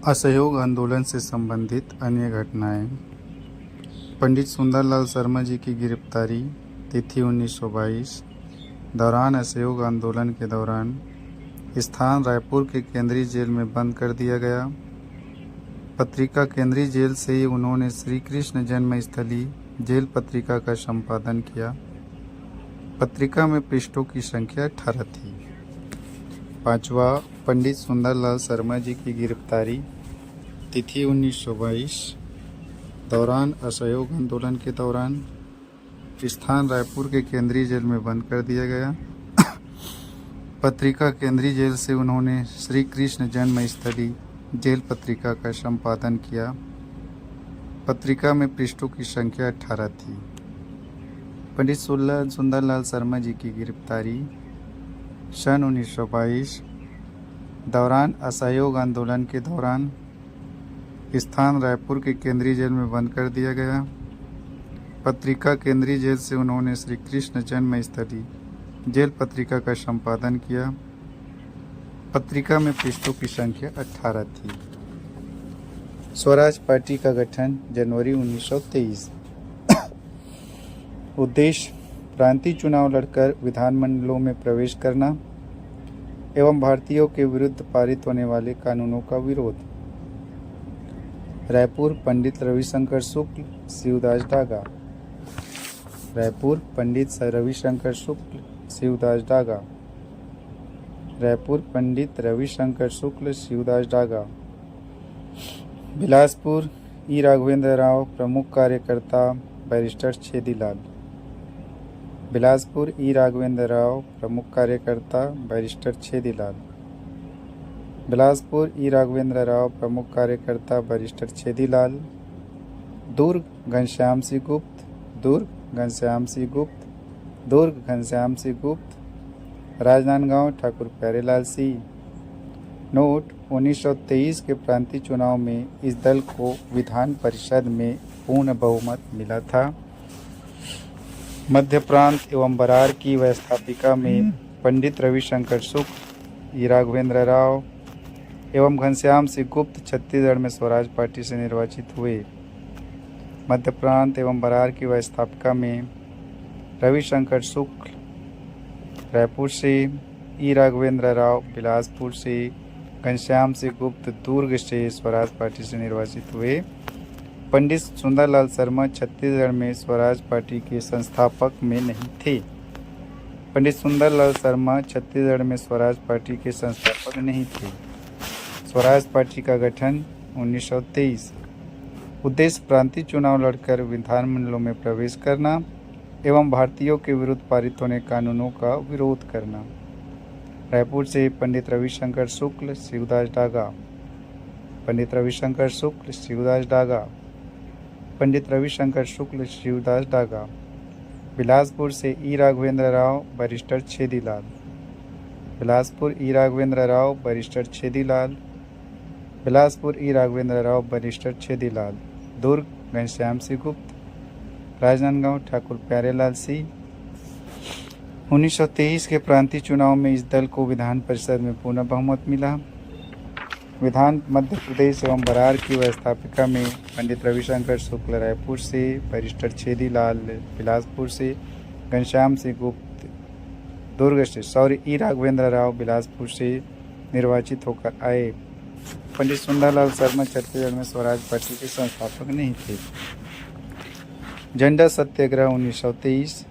असहयोग आंदोलन से संबंधित अन्य घटनाएं। पंडित सुंदरलाल शर्मा जी की गिरफ्तारी तिथि 1922। दौरान असहयोग आंदोलन के दौरान स्थान रायपुर के केंद्रीय जेल में बंद कर दिया गया। पत्रिका केंद्रीय जेल से ही उन्होंने श्री कृष्ण जन्मस्थली जेल पत्रिका का संपादन किया। पत्रिका में पृष्ठों की संख्या 18 थी। पांचवा, पंडित सुंदरलाल शर्मा जी की गिरफ्तारी तिथि 1922। दौरान असहयोग आंदोलन के दौरान स्थान रायपुर के केंद्रीय जेल में बंद कर दिया गया। पत्रिका केंद्रीय जेल से उन्होंने श्री कृष्ण जन्मस्थली जेल पत्रिका का संपादन किया। पत्रिका में पृष्ठों की संख्या 18 थी। पंडित सुंदरलाल शर्मा जी की गिरफ्तारी सन 1922। दौरान असहयोग आंदोलन के दौरान स्थान रायपुर के केंद्रीय जेल में बंद कर दिया गया। पत्रिका केंद्रीय जेल से उन्होंने श्री कृष्ण जन्मस्थली जेल पत्रिका का संपादन किया। पत्रिका में पृष्ठों की संख्या 18 थी। स्वराज पार्टी का गठन जनवरी 1923। उद्देश्य प्रांतीय चुनाव लड़कर विधानमंडलों में प्रवेश करना एवं भारतीयों के विरुद्ध पारित होने वाले कानूनों का विरोध। रायपुर पंडित रविशंकर शुक्ल, शिवदास डागा। रायपुर पंडित रविशंकर शुक्ल, शिवदास डागा। रायपुर पंडित रविशंकर शुक्ल, शिवदास डागा। बिलासपुर ई राघवेंद्र राव, प्रमुख कार्यकर्ता बैरिस्टर छेदीलाल। बिलासपुर ई राघवेंद्र राव, प्रमुख कार्यकर्ता बैरिस्टर छेदीलाल। बिलासपुर ई राघवेंद्र राव, प्रमुख कार्यकर्ता बैरिस्टर छेदीलाल। दुर्ग घनश्याम सिंह गुप्त, दुर्ग घनश्याम सिंह गुप्त, दुर्ग घनश्याम सिंह गुप्त। राजनांदगांव ठाकुर प्यारेलाल सिंह। नोट 1923 के प्रांतीय चुनाव में इस दल को विधान परिषद में पूर्ण बहुमत मिला था। मध्य प्रांत एवं बरार की व्यवस्थापिका में पंडित रविशंकर शुक्ल, ई राघवेंद्र राव एवं घनश्याम सिंह गुप्त छत्तीसगढ़ में स्वराज पार्टी से निर्वाचित हुए। मध्य प्रांत एवं बरार की व्यवस्थापिका में रविशंकर शुक्ल रायपुर से, ई राघवेंद्र राव बिलासपुर से, घनश्याम सिंह गुप्त दुर्ग से स्वराज पार्टी से निर्वाचित हुए। पंडित सुंदरलाल शर्मा छत्तीसगढ़ में स्वराज पार्टी के संस्थापक में नहीं थे। पंडित सुंदरलाल शर्मा छत्तीसगढ़ में स्वराज पार्टी के संस्थापक नहीं थे। स्वराज पार्टी का गठन 1923। उद्देश्य प्रांतीय चुनाव लड़कर विधानमंडलों में प्रवेश करना एवं भारतीयों के विरुद्ध पारित होने कानूनों का विरोध करना। रायपुर से पंडित रविशंकर शुक्ल, शिवदास डागा। पंडित रविशंकर शुक्ल, शिवदास डागा। पंडित रविशंकर शुक्ल, शिवदास डागा। बिलासपुर से ई राघवेंद्र राव, बैरिस्टर छेदीलाल। बिलासपुर ई राघवेंद्र राव, बैरिस्टर छेदीलाल। बिलासपुर ई राघवेंद्र राव, बैरिस्टर छेदीलाल। दुर्ग घनश्याम सिंह गुप्त। राजनांदगांव ठाकुर प्यारेलाल सिंह। 1923 के प्रांतीय चुनाव में इस दल को विधान परिषद में पूर्ण बहुमत मिला। विधान मध्य प्रदेश एवं बरार की व्यवस्थापिका में पंडित रविशंकर शुक्ल रायपुर से, बैरिस्टर छेदीलाल बिलासपुर से, घनश्याम सिंह गुप्त दुर्ग से, ई राघवेंद्र राव बिलासपुर से निर्वाचित होकर आए। पंडित सुंदरलाल शर्मा छत्तीसगढ़ में स्वराज पार्टी के संस्थापक नहीं थे। झंडा सत्याग्रह 1923,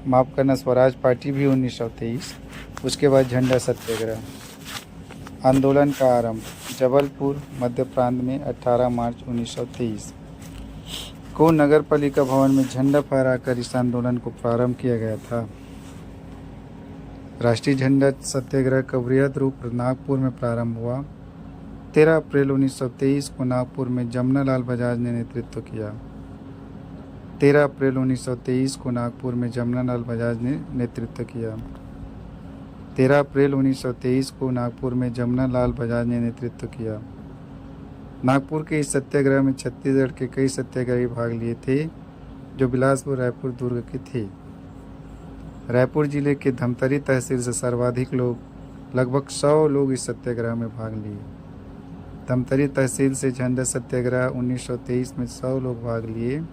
माफ करना, स्वराज पार्टी भी 1923। उसके बाद झंडा सत्याग्रह। आंदोलन का आरंभ जबलपुर मध्य प्रांत में 18 मार्च 1923 को नगर पालिका भवन में झंडा फहराकर इस आंदोलन को प्रारंभ किया गया था। राष्ट्रीय झंडा सत्याग्रह का वृहद रूप नागपुर में प्रारंभ हुआ। 13 अप्रैल 1923 को नागपुर में जमनालाल बजाज ने नेतृत्व किया। 13 अप्रैल 1923 को नागपुर में जमनालाल बजाज ने नेतृत्व किया। 13 अप्रैल 1923 को नागपुर में जमनालाल बजाज ने नेतृत्व किया। नागपुर के इस सत्याग्रह में छत्तीसगढ़ के कई सत्याग्रही भाग लिए थे जो बिलासपुर, रायपुर, दुर्ग के थे। रायपुर जिले के धमतरी तहसील से सर्वाधिक लोग, लगभग 100 लोग इस सत्याग्रह में भाग लिए। धमतरी तहसील से झंडा सत्याग्रह 1923 में 100 लोग भाग लिए।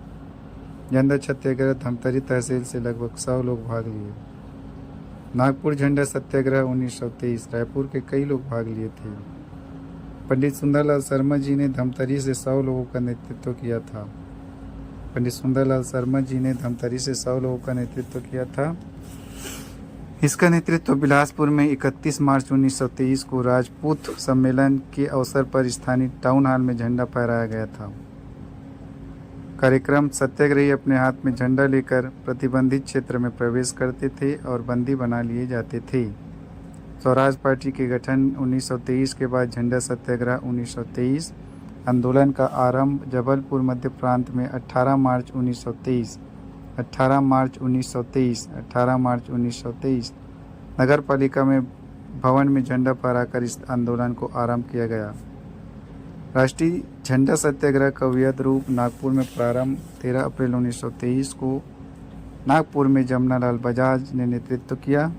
झंडा सत्याग्रह धमतरी तहसील से लगभग 100 लोग भाग लिए। नागपुर झंडा सत्याग्रह 1923 रायपुर के कई लोग भाग लिए थे। पंडित सुंदरलाल शर्मा जी ने धमतरी से 100 लोगों का नेतृत्व किया था। पंडित सुंदरलाल शर्मा जी ने धमतरी से 100 लोगों का नेतृत्व किया था। इसका नेतृत्व बिलासपुर में 31 मार्च 1923 को राजपूत सम्मेलन के अवसर पर स्थानीय टाउन हॉल में झंडा फहराया गया था। कार्यक्रम सत्याग्रही अपने हाथ में झंडा लेकर प्रतिबंधित क्षेत्र में प्रवेश करते थे और बंदी बना लिए जाते थे। स्वराज पार्टी के गठन 1923 के बाद झंडा सत्याग्रह 1923 आंदोलन का आरंभ जबलपुर मध्य प्रांत में 18 मार्च 1923 नगर पालिका में भवन में झंडा फहराकर इस आंदोलन को आरंभ किया गया। राष्ट्रीय झंडा सत्याग्रह का वृहद रूप नागपुर में प्रारंभ 13 अप्रैल 1923 को नागपुर में जमनालाल बजाज ने नेतृत्व किया।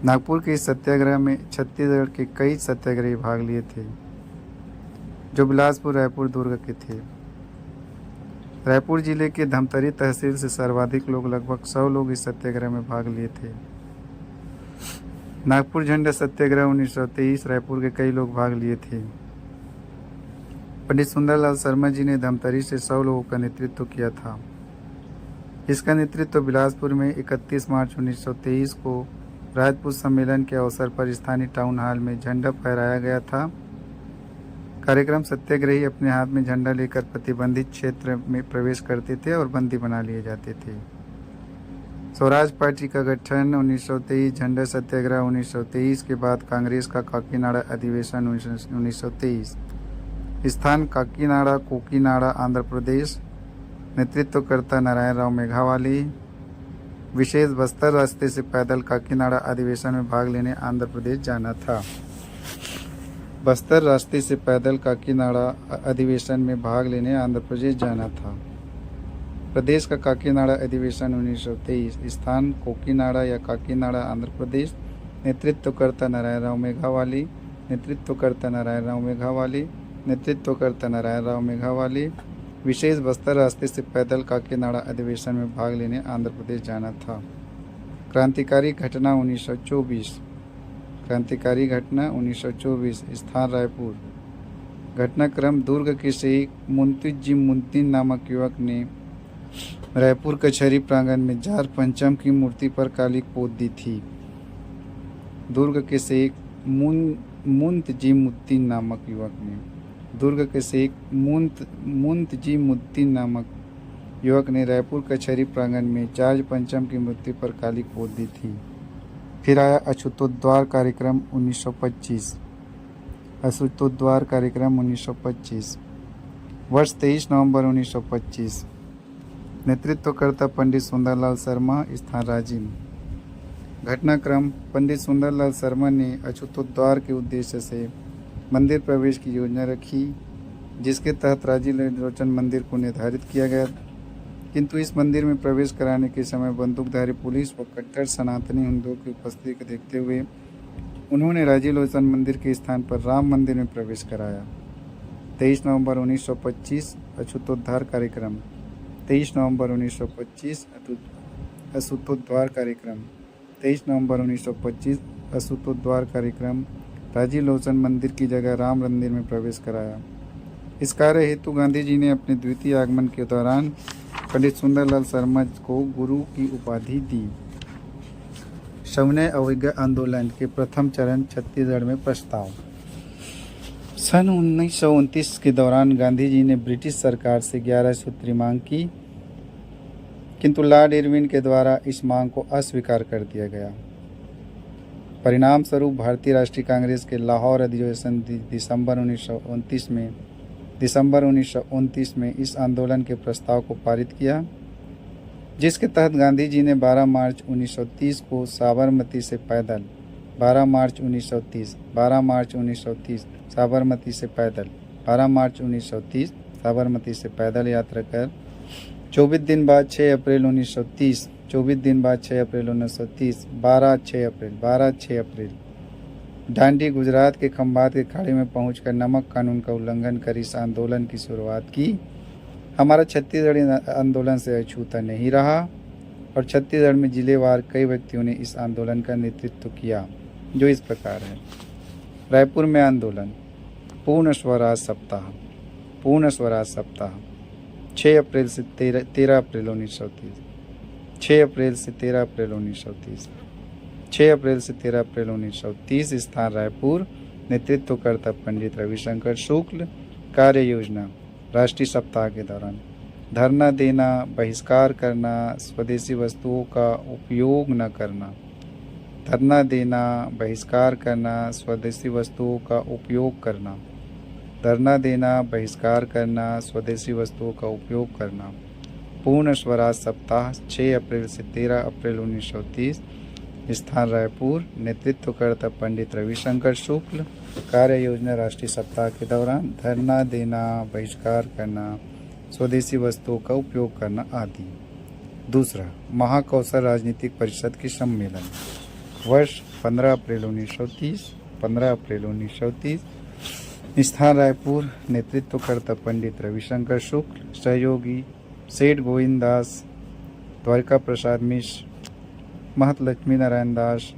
नागपुर के इस सत्याग्रह में छत्तीसगढ़ के कई सत्याग्रही भाग लिए थे, जो बिलासपुर, रायपुर, दुर्ग के थे। रायपुर जिले के धमतरी तहसील से सर्वाधिक लोग, लगभग 100 लोग इस सत्याग्रह में भाग लिए थे। नागपुर झंडा सत्याग्रह 1923 रायपुर के कई लोग भाग लिए थे। पंडित सुंदरलाल शर्मा जी ने धमतरी से 100 लोगों का नेतृत्व किया था। इसका नेतृत्व बिलासपुर में 31 मार्च 1923 को राजपूत सम्मेलन के अवसर पर स्थानीय टाउन हॉल में झंडा फहराया गया था। कार्यक्रम सत्याग्रही अपने हाथ में झंडा लेकर प्रतिबंधित क्षेत्र में प्रवेश करते थे और बंदी बना लिए जाते थे। स्वराज पार्टी का गठन 1923 झंडा सत्याग्रह 1923 के बाद कांग्रेस का काकीनाडा अधिवेशन 1923 स्थान काकीनाडा, कोकीनाडा, आंध्र प्रदेश। नेतृत्वकर्ता नारायण राव मेघावाली। विशेष बस्तर रास्ते से पैदल काकीनाडा अधिवेशन में भाग लेने आंध्र प्रदेश जाना था। बस्तर रास्ते से पैदल काकीनाडा अधिवेशन में भाग लेने आंध्र प्रदेश जाना था। प्रदेश का काकीनाडा अधिवेशन 1923 स्थान कोकीनाडा या काकीनाडा, आंध्र प्रदेश। नेतृत्वकर्ता नारायण राव मेघावाली। विशेष बस्तर रास्ते से पैदल काकीनाडा अधिवेशन में भाग लेने आंध्र प्रदेश जाना था। क्रांतिकारी घटना 1924 स्थान रायपुर। घटनाक्रम दुर्ग के शहीद मुंतीन नामक युवक ने रायपुर कचहरी प्रांगण में जार पंचम की मूर्ति पर कालिक पोत दी थी। दुर्ग के शहीद मुंतजी मुद्दीन नामक युवक ने रायपुर कचहरी प्रांगण में जार्ज पंचम की मूर्ति पर कालिक पोत दी थी। फिर आया अछूतोद्वार कार्यक्रम 1925 वर्ष 23 नवंबर 1925। नेतृत्वकर्ता पंडित सुंदरलाल शर्मा, स्थान राजिम। घटनाक्रम पंडित सुंदरलाल शर्मा ने अछूतोद्वार के उद्देश्य से मंदिर प्रवेश की योजना रखी, जिसके तहत राजीव लोचन मंदिर को निर्धारित किया गया, किंतु इस मंदिर में प्रवेश कराने के समय बंदूकधारी पुलिस व कट्टर सनातनी हिंदुओं की उपस्थिति को देखते हुए उन्होंने राजीव लोचन मंदिर के स्थान पर राम मंदिर में प्रवेश कराया। 23 नवंबर 1925 अछूतोद्वार कार्यक्रम। 23 नवंबर 1925 अछूतोद्वार कार्यक्रम राजीव लोचन मंदिर की जगह राम मंदिर में प्रवेश कराया। इस कार्य हेतु गांधी जी ने अपने द्वितीय आगमन के दौरान पंडित सुंदरलाल शर्मा को गुरु की उपाधि दी। सविनय अवज्ञा आंदोलन के प्रथम चरण छत्तीसगढ़ में प्रस्ताव। सन 1929 के दौरान गांधी जी ने ब्रिटिश सरकार से 11 सूत्री मांग की, किंतु लॉर्ड इरविन के द्वारा इस मांग को अस्वीकार कर दिया गया। परिणाम स्वरूप भारतीय राष्ट्रीय कांग्रेस के लाहौर अधिवेशन दिसंबर 1929 में इस आंदोलन के प्रस्ताव को पारित किया, जिसके तहत गांधी जी ने 12 मार्च 1930 को साबरमती से पैदल साबरमती से पैदल यात्रा कर 24 दिन बाद 6 अप्रैल 1930 12 6 अप्रैल डांडी गुजरात के खंभात के खाड़ी में पहुंचकर नमक कानून का उल्लंघन कर इस आंदोलन की शुरुआत की। हमारा छत्तीसगढ़ी आंदोलन से अछूता नहीं रहा और छत्तीसगढ़ में जिलेवार कई व्यक्तियों ने इस आंदोलन का नेतृत्व किया, जो इस प्रकार है। रायपुर में आंदोलन, पूर्ण स्वराज सप्ताह। पूर्ण स्वराज सप्ताह 6 अप्रैल से 13 अप्रैल 1930। 6 अप्रैल से 13 अप्रैल 1930। 6 अप्रैल से 13 अप्रैल 1930। स्थान रायपुर। नेतृत्वकर्ता पंडित रविशंकर शुक्ल। कार्य योजना, राष्ट्रीय सप्ताह के दौरान धरना देना, बहिष्कार करना, स्वदेशी वस्तुओं का उपयोग न करना। धरना देना, बहिष्कार करना, स्वदेशी वस्तुओं का उपयोग करना। धरना देना, बहिष्कार करना, स्वदेशी वस्तुओं का उपयोग करना। पूर्ण स्वराज सप्ताह 6 अप्रैल से 13 अप्रैल 1930। स्थान रायपुर। नेतृत्वकर्ता पंडित रविशंकर शुक्ल। कार्य योजना, राष्ट्रीय सप्ताह के दौरान धरना देना, बहिष्कार करना, स्वदेशी वस्तुओं का उपयोग करना आदि। दूसरा, महाकौशल राजनीतिक परिषद के सम्मेलन, वर्ष 15 अप्रैल 1930। 15 अप्रैल 1930। स्थान रायपुर। नेतृत्वकर्ता पंडित रविशंकर शुक्ल। सहयोगी सेठ गोविंद दास, द्वारका प्रसाद मिश्र, महत लक्ष्मी नारायण दास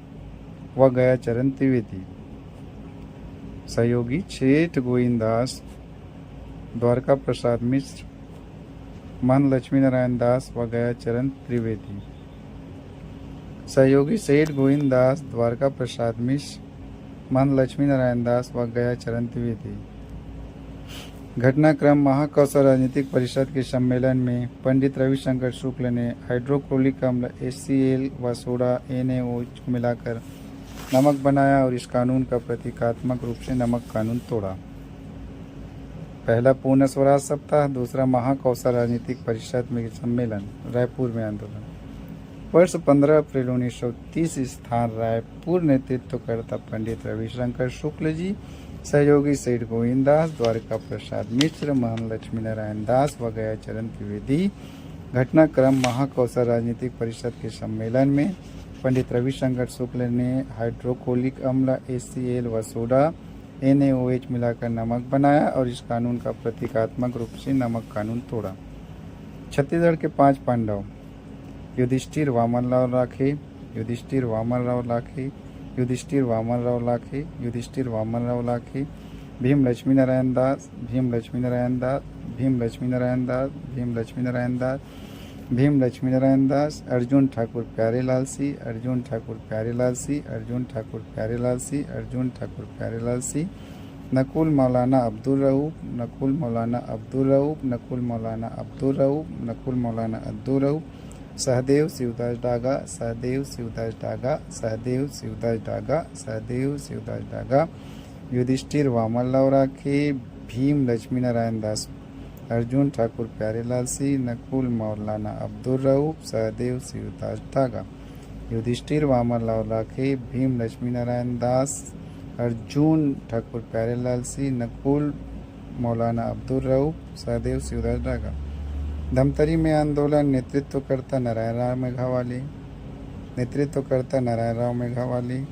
व गया चरण त्रिवेदी। सहयोगी सेठ गोविंद दास, द्वारका प्रसाद मिश्र, महंत लक्ष्मी नारायण दास व गया चरण त्रिवेदी। सहयोगी सेठ गोविंद दास, द्वारका प्रसाद मिश्र, महंत लक्ष्मी नारायण दास व गया चरण त्रिवेदी। घटनाक्रम, महाकौशल राजनीतिक परिषद के सम्मेलन में पंडित रविशंकर शुक्ल ने हाइड्रोक्लोरिक अम्ल HCl व सोडा NaOH को मिलाकर नमक बनाया और इस कानून का प्रतीकात्मक रूप से नमक कानून तोड़ा। पहला, पूर्ण स्वराज सप्ताह। दूसरा, महाकौशल राजनीतिक परिषद में सम्मेलन, रायपुर में आंदोलन, वर्ष 15 अप्रैल 1930। स्थान रायपुर। नेतृत्वकर्ता पंडित रविशंकर शुक्ल जी। सहयोगी सेठ गोविंद दास, द्वारका प्रसाद मिश्र, महंत लक्ष्मी नारायण दास व गया चरण त्रिवेदी। घटनाक्रम, महाकौशल राजनीतिक परिषद के सम्मेलन में पंडित रविशंकर शुक्ल ने हाइड्रोक्लोरिक अम्ल HCl व सोडा NaOH मिलाकर नमक बनाया और इस कानून का प्रतीकात्मक रूप से नमक कानून तोड़ा। छत्तीसगढ़ के 5 पांडव, युधिष्ठिर वामनराव लाखे, युधिष्ठिर वामनराव लाखे, युधिष्ठिर वामनराव लाखे, युधिष्ठिर वामनराव लाखे, भीम लक्ष्मी नारायण दास, भीम लक्ष्मी नारायण दास, भीम लक्ष्मी नारायण दास, भीम लक्ष्मी नारायण दास, भीम लक्ष्मी नारायण दास, अर्जुन ठाकुर प्यारेलाल सिंह, अर्जुन ठाकुर प्यारेलाल सिंह, अर्जुन ठाकुर प्यारेलाल सिंह, अर्जुन ठाकुर प्यारेलाल सिंह, नकुल मौलाना अब्दुल रऊफ, नकुल मौलाना अब्दुल रऊफ, नकुल मौलाना अब्दुल रऊफ, नकुल मौलाना अब्दुल रऊफ, सहदेव शिवदास डागा, सहदेव शिवदास डागा, सहदेव शिवदास डागा, सहदेव शिवदास डागा, युधिष्ठिर वामनराव राखे, भीम लक्ष्मी नारायण दास, अर्जुन ठाकुर प्यारेलाल सिंह, नकुल मौलाना अब्दुल रऊफ, सहदेव शिवदास डागा, युधिष्ठिर वामनराव राखे, भीम लक्ष्मी नारायण दास, अर्जुन ठाकुर प्यारेलाल सिंह, नकुल मौलाना अब्दुल रऊफ, सहदेव शिवदास डागा। धमतरी में आंदोलन, नेतृत्वकर्ता नारायण राव मेघावाले, नेतृत्वकर्ता नारायण राव मेघावाले।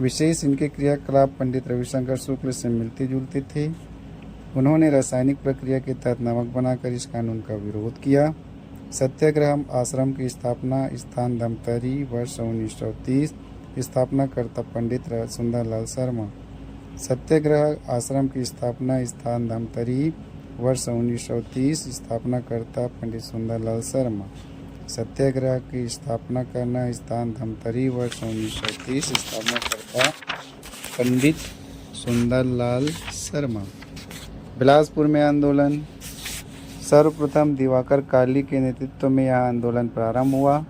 विशेष इनके क्रियाकलाप पंडित रविशंकर शुक्ल से मिलते जुलते थे। उन्होंने रासायनिक प्रक्रिया के तहत नमक बनाकर इस कानून का विरोध किया। सत्याग्रह आश्रम की स्थापना, स्थान धमतरी, वर्ष 1930। स्थापनाकर्ता पंडित सुंदरलाल शर्मा। सत्याग्रह आश्रम की स्थापना, स्थान धमतरी, वर्ष 1930। स्थापनाकर्ता पंडित सुंदरलाल शर्मा। सत्याग्रह की स्थापना करना, स्थान धमतरी, वर्ष 1930। स्थापनाकर्ता पंडित सुंदरलाल शर्मा। बिलासपुर में आंदोलन, सर्वप्रथम दिवाकर काली के नेतृत्व में यह आंदोलन प्रारंभ हुआ।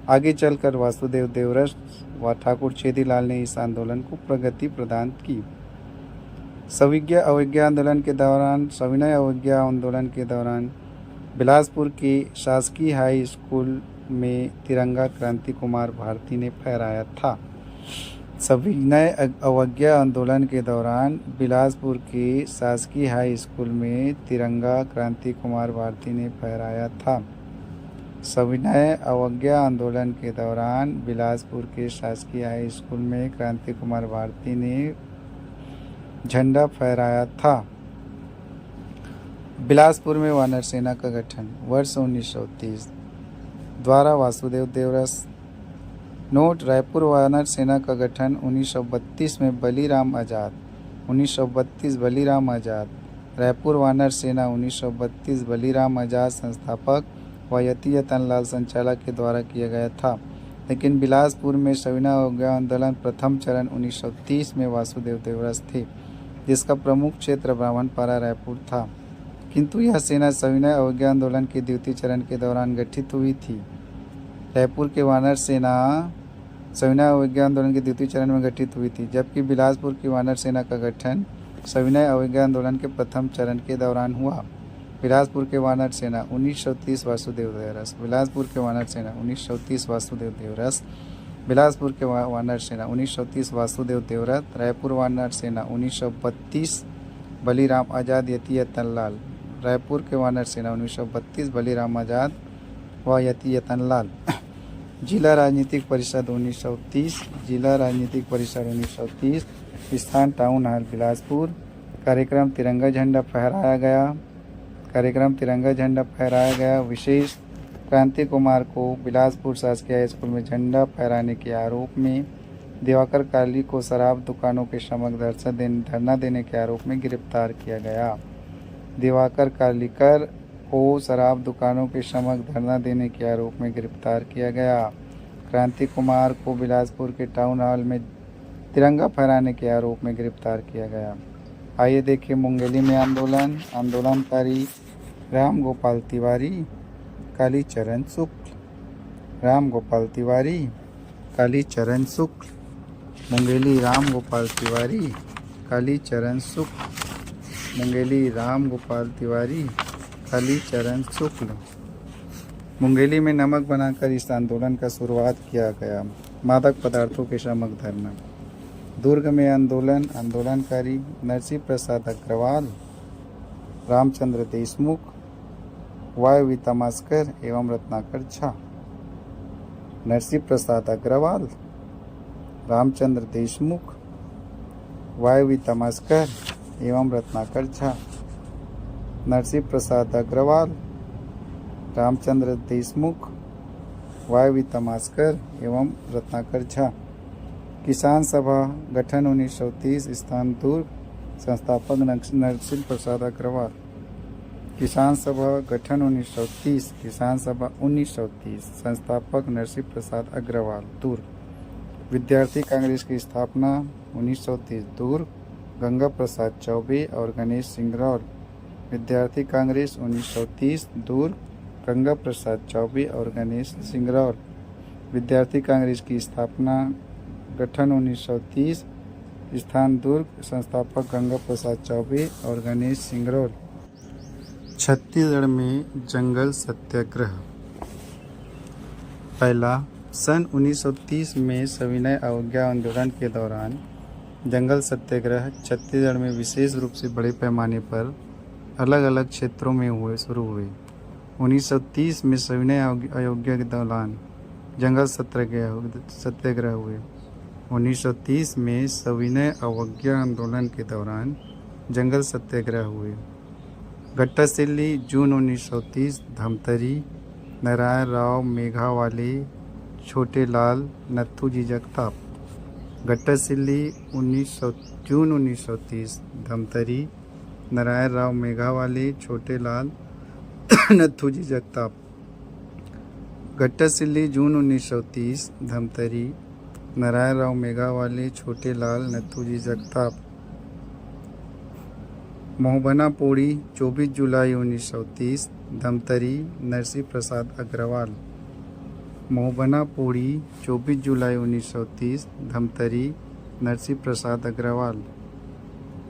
आगे चलकर वासुदेव देवरस व ठाकुर छेदीलाल ने इस आंदोलन को प्रगति प्रदान की। सविनय अवज्ञा आंदोलन के दौरान बिलासपुर के शासकीय हाई स्कूल में तिरंगा क्रांति कुमार भारती ने फहराया था। सविनय अवज्ञा आंदोलन के दौरान बिलासपुर के शासकीय हाई स्कूल में तिरंगा क्रांति कुमार भारती ने फहराया था। सविनय अवज्ञा आंदोलन के दौरान बिलासपुर के शासकीय हाई स्कूल में क्रांति कुमार भारती ने झंडा फहराया था। बिलासपुर में वानर सेना का गठन वर्ष 1930 द्वारा वासुदेव देवरस। नोट: रायपुर वानर सेना का गठन 1932 में बलीराम आज़ाद 1932 बलीराम आज़ाद। रायपुर वानर सेना 1932 बलीराम आज़ाद संस्थापक व यति यतनलाल संचालक के द्वारा किया गया था, लेकिन बिलासपुर में सविनय अवज्ञा आंदोलन प्रथम चरण 1930 में वासुदेव देवरस थे, जिसका प्रमुख क्षेत्र ब्राह्मणपारा रायपुर था। किंतु यह सेना सविनय अवज्ञा आंदोलन के द्वितीय चरण के दौरान गठित हुई थी। रायपुर के वानर सेना सविनय अवज्ञा आंदोलन के द्वितीय चरण में गठित हुई थी, जबकि बिलासपुर की वानर सेना का गठन सविनय अवज्ञा आंदोलन के प्रथम चरण के दौरान हुआ। बिलासपुर के वानर सेना 1930 वासुदेव देवरस। बिलासपुर के वानर सेना 1930 वासुदेव देवरस। बिलासपुर के वानर सेना 1930 वासुदेव देवरस। रायपुर वानर सेना 1932 बलीराम आज़ाद यति यतनलाल। रायपुर के वानर सेना 1932 बलीराम आज़ाद व यति यतनलाल। जिला राजनीतिक परिषद 1930। जिला राजनीतिक परिषद 1930। स्थान टाउन हॉल बिलासपुर। कार्यक्रम तिरंगा झंडा फहराया गया। कार्यक्रम तिरंगा झंडा फहराया गया। विशेष: क्रांति कुमार को बिलासपुर शासकीय हाई स्कूल में झंडा फहराने के आरोप में, दिवाकर काली को शराब दुकानों के समक्ष धरना देने के आरोप में गिरफ्तार किया गया। दिवाकर कालीकर को शराब दुकानों के समक्ष धरना देने के आरोप में गिरफ्तार किया गया। क्रांति कुमार को बिलासपुर के टाउन हॉल में तिरंगा फहराने के आरोप में गिरफ्तार किया गया। आइए देखिए मुंगेली में आंदोलन। आंदोलनकारी राम गोपाल तिवारी, कालीचरण शुक्ल। राम गोपाल तिवारी, कालीचरण शुक्ल। मुंगेली राम गोपाल तिवारी, कालीचरण शुक्ल। मुंगेली राम गोपाल तिवारी, कालीचरण शुक्ल। मुंगेली में नमक बनाकर इस आंदोलन का शुरुआत किया गया। मादक पदार्थों के समक्ष धरना। दुर्ग में आंदोलन। आंदोलनकारी नरसिंह प्रसाद अग्रवाल, रामचंद्र देशमुख, वायवी तमास्कर एवं रत्नाकर झा। नरसिंह प्रसाद अग्रवाल, रामचंद्र देशमुख, वायवी तमास्कर एवं रत्नाकर झा। नरसिंह प्रसाद अग्रवाल, रामचंद्र देशमुख, वायवी तमास्कर एवं रत्नाकर झा। किसान सभा गठन 1930। स्थान दुर्ग। संस्थापक नरसिंह प्रसाद अग्रवाल। किसान सभा गठन 1930। किसान सभा 1930। संस्थापक नरसिंह प्रसाद अग्रवाल दुर्ग। विद्यार्थी कांग्रेस की स्थापना 1930 दुर्ग। गंगा प्रसाद चौबे और गणेश सिंगरौर। विद्यार्थी कांग्रेस 1930 दुर्ग। गंगा प्रसाद चौबे और गणेश सिंगरौर। विद्यार्थी कांग्रेस की स्थापना गठन 1930। स्थान दुर्ग। संस्थापक गंगा प्रसाद चौबे और गणेश सिंगरौर। छत्तीसगढ़ में जंगल सत्याग्रह। पहला, सन 1930 में सविनय अवज्ञा आंदोलन के दौरान जंगल सत्याग्रह छत्तीसगढ़ में विशेष रूप से बड़े पैमाने पर अलग अलग क्षेत्रों में शुरू हुए। 1930 में सविनय अवज्ञा के दौरान जंगल सत्याग्रह हुए। 1930 में सविनय अवज्ञा आंदोलन के दौरान जंगल सत्याग्रह हुए। गट्टासिल्ली जून 1930। धमतरी नारायण राव मेघावाले, छोटे लाल, नथुजी जगताप। गट्टासिल्ली जून 1930। धमतरी नारायण राव मेघावाले, छोटे लाल, नथुजी जगताप। गट्टासिल्ली जून 1930। धमतरी नारायण राव मेघावाले, छोटे लाल, नथुजी जगताप। मोहबना पोड़ी 24 जुलाई 1930। धमतरी नरसिंह प्रसाद अग्रवाल। मोहबना पोड़ी 24 जुलाई 1930। धमतरी नरसिंह प्रसाद अग्रवाल।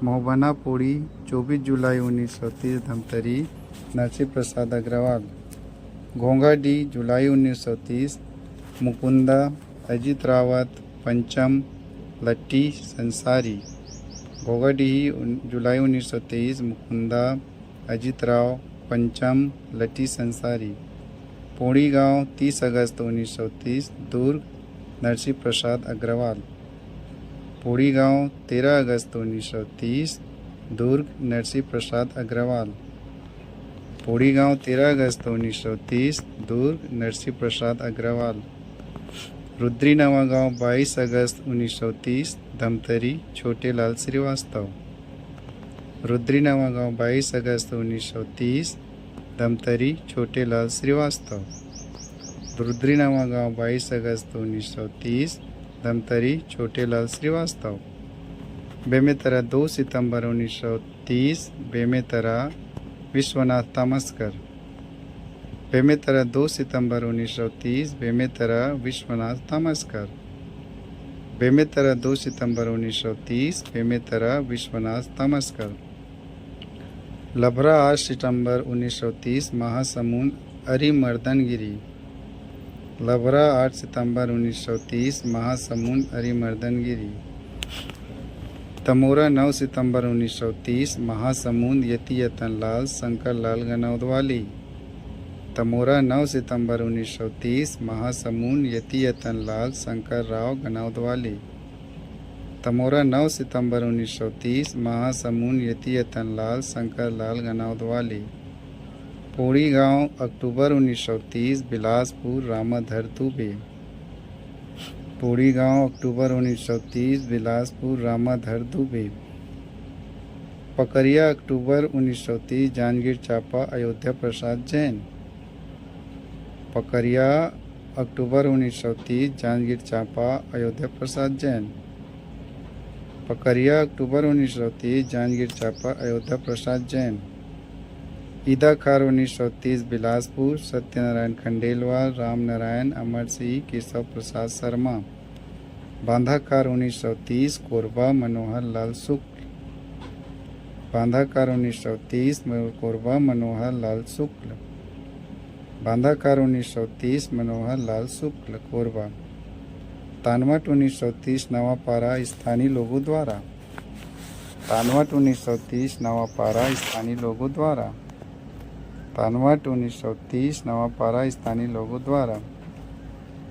मोहबना पोड़ी 24 जुलाई 1930। धमतरी नरसिंह प्रसाद अग्रवाल। घोंघाडी जुलाई 1930। मुकुंदा, अजित रावत, पंचम, लट्टी संसारी। घोंघाडीही जुलाई 1923। मुकुंदा, अजित राव, पंचम, लट्टी संसारी। पोड़ी गांव 30 अगस्त 1930 दुर्ग नरसिंह प्रसाद अग्रवाल। पोड़ी गांव 13 अगस्त 1930 दुर्ग नरसिंह प्रसाद अग्रवाल। पोड़ी गांव 13 अगस्त 1930 दुर्ग नरसिंह प्रसाद अग्रवाल। रुद्री नवा गांव 22 अगस्त 1930 धमतरी छोटे लाल श्रीवास्तव। रुद्री नवा गांव 22 अगस्त 1930 धमतरी छोटे लाल श्रीवास्तव। रुद्री नवा गांव 22 अगस्त 1930 धमतरी छोटे लाल श्रीवास्तव। बेमेतरा 2 सितंबर 1930 बेमेतरा विश्वनाथ तामस्कर। बेमेतरा 2 सितंबर 1930 बेमेतरा विश्वनाथ तामस्कर। बेमेतरा 2 सितंबर 1930 बेमेतरा विश्वनाथ तामस्कर। लभरा 8 सितंबर 1930 महासमुंद अरिमर्दनगिरी। लभरा 8 सितंबर 1930 महासमुंद अरिमर्दनगिरी। तमोरा 9 सितंबर 1930 महासमुंद यति यतनलाल शंकरलाल गनौदवाली। तमोरा 9 सितंबर 1930 महासमुंद यति यतनलाल शंकर राव गनौदवाली। तमोरा 9 सितंबर 1930 महासमुंद यति यतनलाल शंकरलाल गनौदवाली। पोड़ी गांव अक्टूबर 1930 बिलासपुर रामाधर दुबे। पोड़ी गांव अक्टूबर 1930 बिलासपुर रामाधर दुबे। पकरिया अक्टूबर 1930 जांजगीर चांपा अयोध्या प्रसाद जैन। पकरिया अक्टूबर 1930 जांजगीर चांपा अयोध्या प्रसाद जैन। पकरिया अक्टूबर 1930 जांजगीर चांपा अयोध्या प्रसाद जैन। ईदा खार 1930 बिलासपुर सत्यनारायण खंडेलवाल राम नारायण अमर सिंह केशव प्रसाद शर्मा। बांधा खार 1930 कोरबा मनोहर लाल शुक्ल। बांधा खार 1930 कोरबा मनोहर लाल शुक्ल। बांधा खार 1930 मनोहर लाल शुक्ल कोरबा। तानवट 1930 नवापारा स्थानीय लोगों द्वारा। तानवट 1930 नवापारा स्थानीय लोगों द्वारा। तानवट 1930 नवापारा स्थानीय लोगों द्वारा।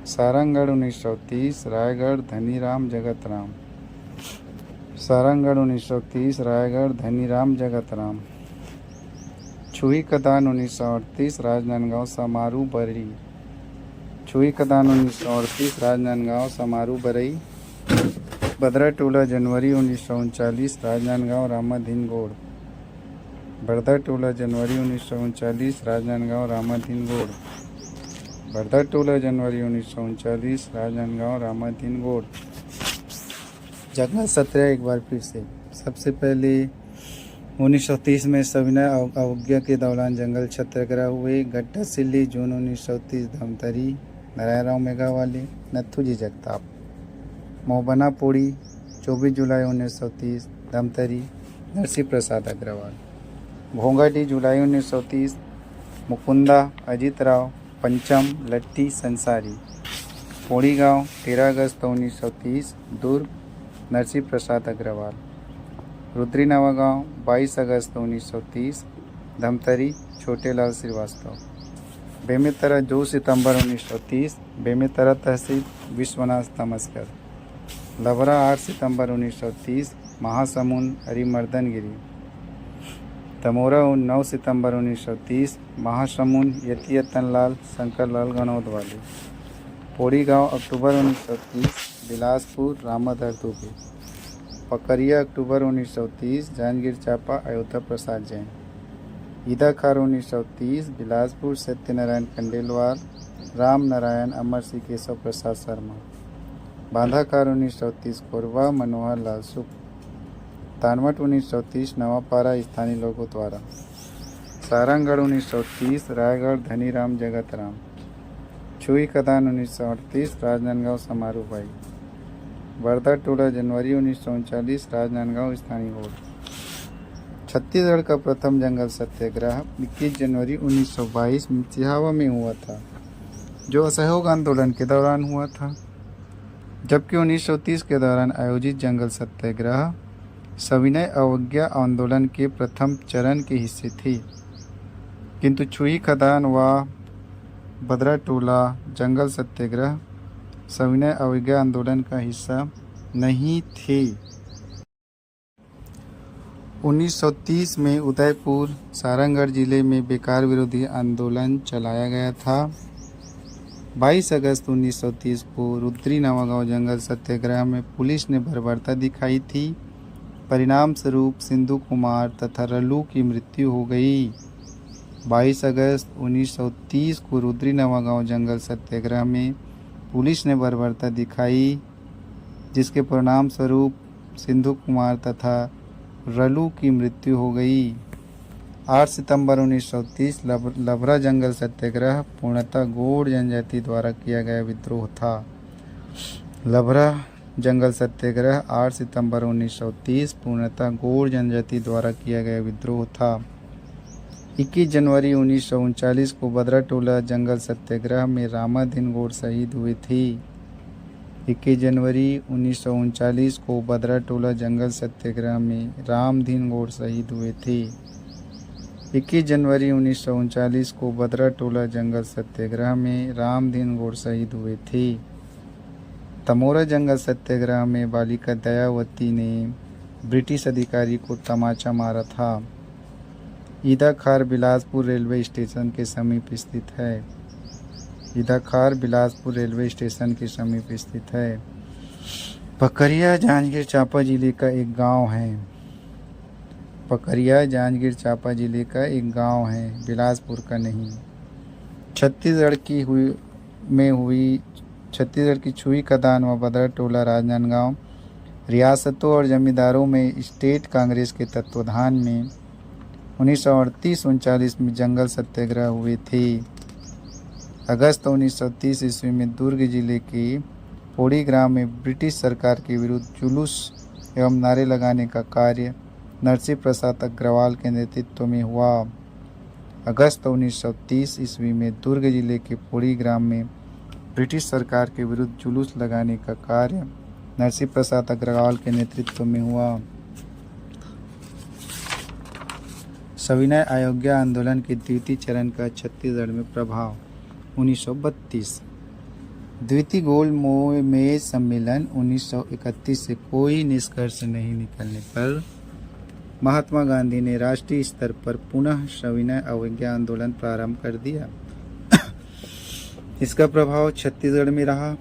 सारंगगढ़ 1930 रायगढ़ धनीराम जगतराम। सारंगगढ़ 1930 रायगढ़ धनीराम जगतराम। छुई कदान 1938 राजनांदगांव समारू बरई। छुई कदान 1938 राजनांदगांव समारू बरई। बदरा टोला जनवरी 1939 राजनांदगांव रामाधीन गोड़। बरदा टोला जनवरी 1939 राजनांदगांव रामाधीन गोड़। बरदा टोला जनवरी 1939 राजनांदगांव रामाधीन गोड़। जंगल सत्याग्रह एक बार फिर से। सबसे पहले 1930 में सविनय अवज्ञा के दौरान जंगल सत्याग्रह हुए। गड्ढा सिल्ली जून 1930 धमतरी नारायण राव मेघावाले नथुजी जगताप। मोहबना पोड़ी 24 जुलाई 1930 धमतरी नरसिंह प्रसाद अग्रवाल। घोंघाटी जुलाई 1930 मुकुंदा अजित राव पंचम लट्टी संसारी। पोड़ी गांव 13 अगस्त 1930 दुर्ग नरसिंह प्रसाद अग्रवाल। रुद्री नवा गांव 22 अगस्त 1930 धमतरी छोटे लाल श्रीवास्तव। बेमेतरा 2 सितंबर 1930 बेमेतरा तहसील विश्वनाथ तामस्कर। लभरा 8 सितंबर 1930 महासमुंद अरिमर्दनगिरी। तमोरा 9 सितंबर 1930 महासमुंद यति यतनलाल शंकरलाल गनौदवाली। पोड़ी गांव अक्टूबर 1930 बिलासपुर रामाधर दुबे। पकरिया अक्टूबर 1930 जांजगीर चांपा अयोध्या प्रसाद जैन। ईदा खार 1930 बिलासपुर सत्यनारायण खंडेलवाल राम नारायण अमर सिंह केशव प्रसाद शर्मा। बांधा खार 1930 कोरबा मनोहर लाल शुक्ल। तानवट 1930 नवापारा स्थानीय लोगों द्वारा। सारंगगढ़ 1930 रायगढ़ धनीराम जगतराम। छुई कदान 1938 राजनांदगांव समारू भाई। बरदा टोला जनवरी 1939 राजनांदगांव स्थानीय वोट। छत्तीसगढ़ का प्रथम जंगल सत्याग्रह 21 जनवरी 1922 में चिहावा में हुआ था, जो असहयोग आंदोलन के दौरान हुआ था। जबकि 1930 के दौरान आयोजित जंगल सत्याग्रह सविनय अवज्ञा आंदोलन के प्रथम चरण के हिस्से थे, किंतु छुई खदान व बदराटोला जंगल सत्याग्रह सविनय अवज्ञा आंदोलन का हिस्सा नहीं थे। 1930 में उदयपुर सारंगगढ़ जिले में बेकार विरोधी आंदोलन चलाया गया था। 22 अगस्त 1930 को रुद्री नवागांव जंगल सत्याग्रह में पुलिस ने बर्बरता दिखाई थी। परिणाम स्वरूप सिंधु कुमार तथा रल्लू की मृत्यु हो गई। 22 अगस्त 1930 को रुद्री नवागांव जंगल सत्याग्रह में पुलिस ने बर्बरता दिखाई, जिसके परिणाम स्वरूप सिंधु कुमार तथा रल्लू की मृत्यु हो गई। 8 सितंबर 1930 लभरा जंगल सत्याग्रह पूर्णतः गौड़ जनजाति द्वारा किया गया विद्रोह था। लभरा जंगल सत्याग्रह 8 सितंबर 1930 पूर्णतः गौड़ जनजाति द्वारा किया गया विद्रोह था। 21 जनवरी 1939 को बदराटोला जंगल सत्याग्रह में रामाधीन गौड़ शहीद हुए थे। 21 जनवरी 1939 को बदराटोला जंगल सत्याग्रह में रामधीन गौड़ शहीद हुए थे। 21 जनवरी 1939 को बदराटोला जंगल सत्याग्रह में रामधीन गौड़ शहीद हुए थे। तमोरा जंगल सत्याग्रह में बालिका दयावती ने ब्रिटिश अधिकारी को तमाचा मारा था। ईदा खार बिलासपुर रेलवे स्टेशन के समीप स्थित है। ईदा खार बिलासपुर रेलवे स्टेशन के समीप स्थित है। पकरिया जांजगीर चांपा जिले का एक गांव है। पकरिया जांजगीर चांपा जिले का एक गांव है, बिलासपुर का नहीं। छत्तीसगढ़ की छुई खदान व बदराटोला राजनांदगांव रियासतों और जमींदारों में स्टेट कांग्रेस के तत्वाधान में 1938-39 में जंगल सत्याग्रह हुए थे। अगस्त 1930 ईस्वी में दुर्ग जिले के पोड़ी ग्राम में ब्रिटिश सरकार के विरुद्ध जुलूस एवं नारे लगाने का कार्य नरसिंह प्रसाद अग्रवाल के नेतृत्व में हुआ। अगस्त 1930 ईस्वी में दुर्ग जिले के पोड़ी ग्राम में ब्रिटिश सरकार के विरुद्ध जुलूस लगाने का कार्य नरसिंह प्रसाद अग्रवाल के नेतृत्व में हुआ। सविनय अवज्ञा आंदोलन के द्वितीय चरण का छत्तीसगढ़ में प्रभाव 1932। द्वितीय गोल मेज सम्मेलन 1931 से कोई निष्कर्ष नहीं निकलने पर महात्मा गांधी ने राष्ट्रीय स्तर पर पुनः सविनय अवज्ञा आंदोलन प्रारंभ कर दिया। इसका प्रभाव छत्तीसगढ़ में रहा।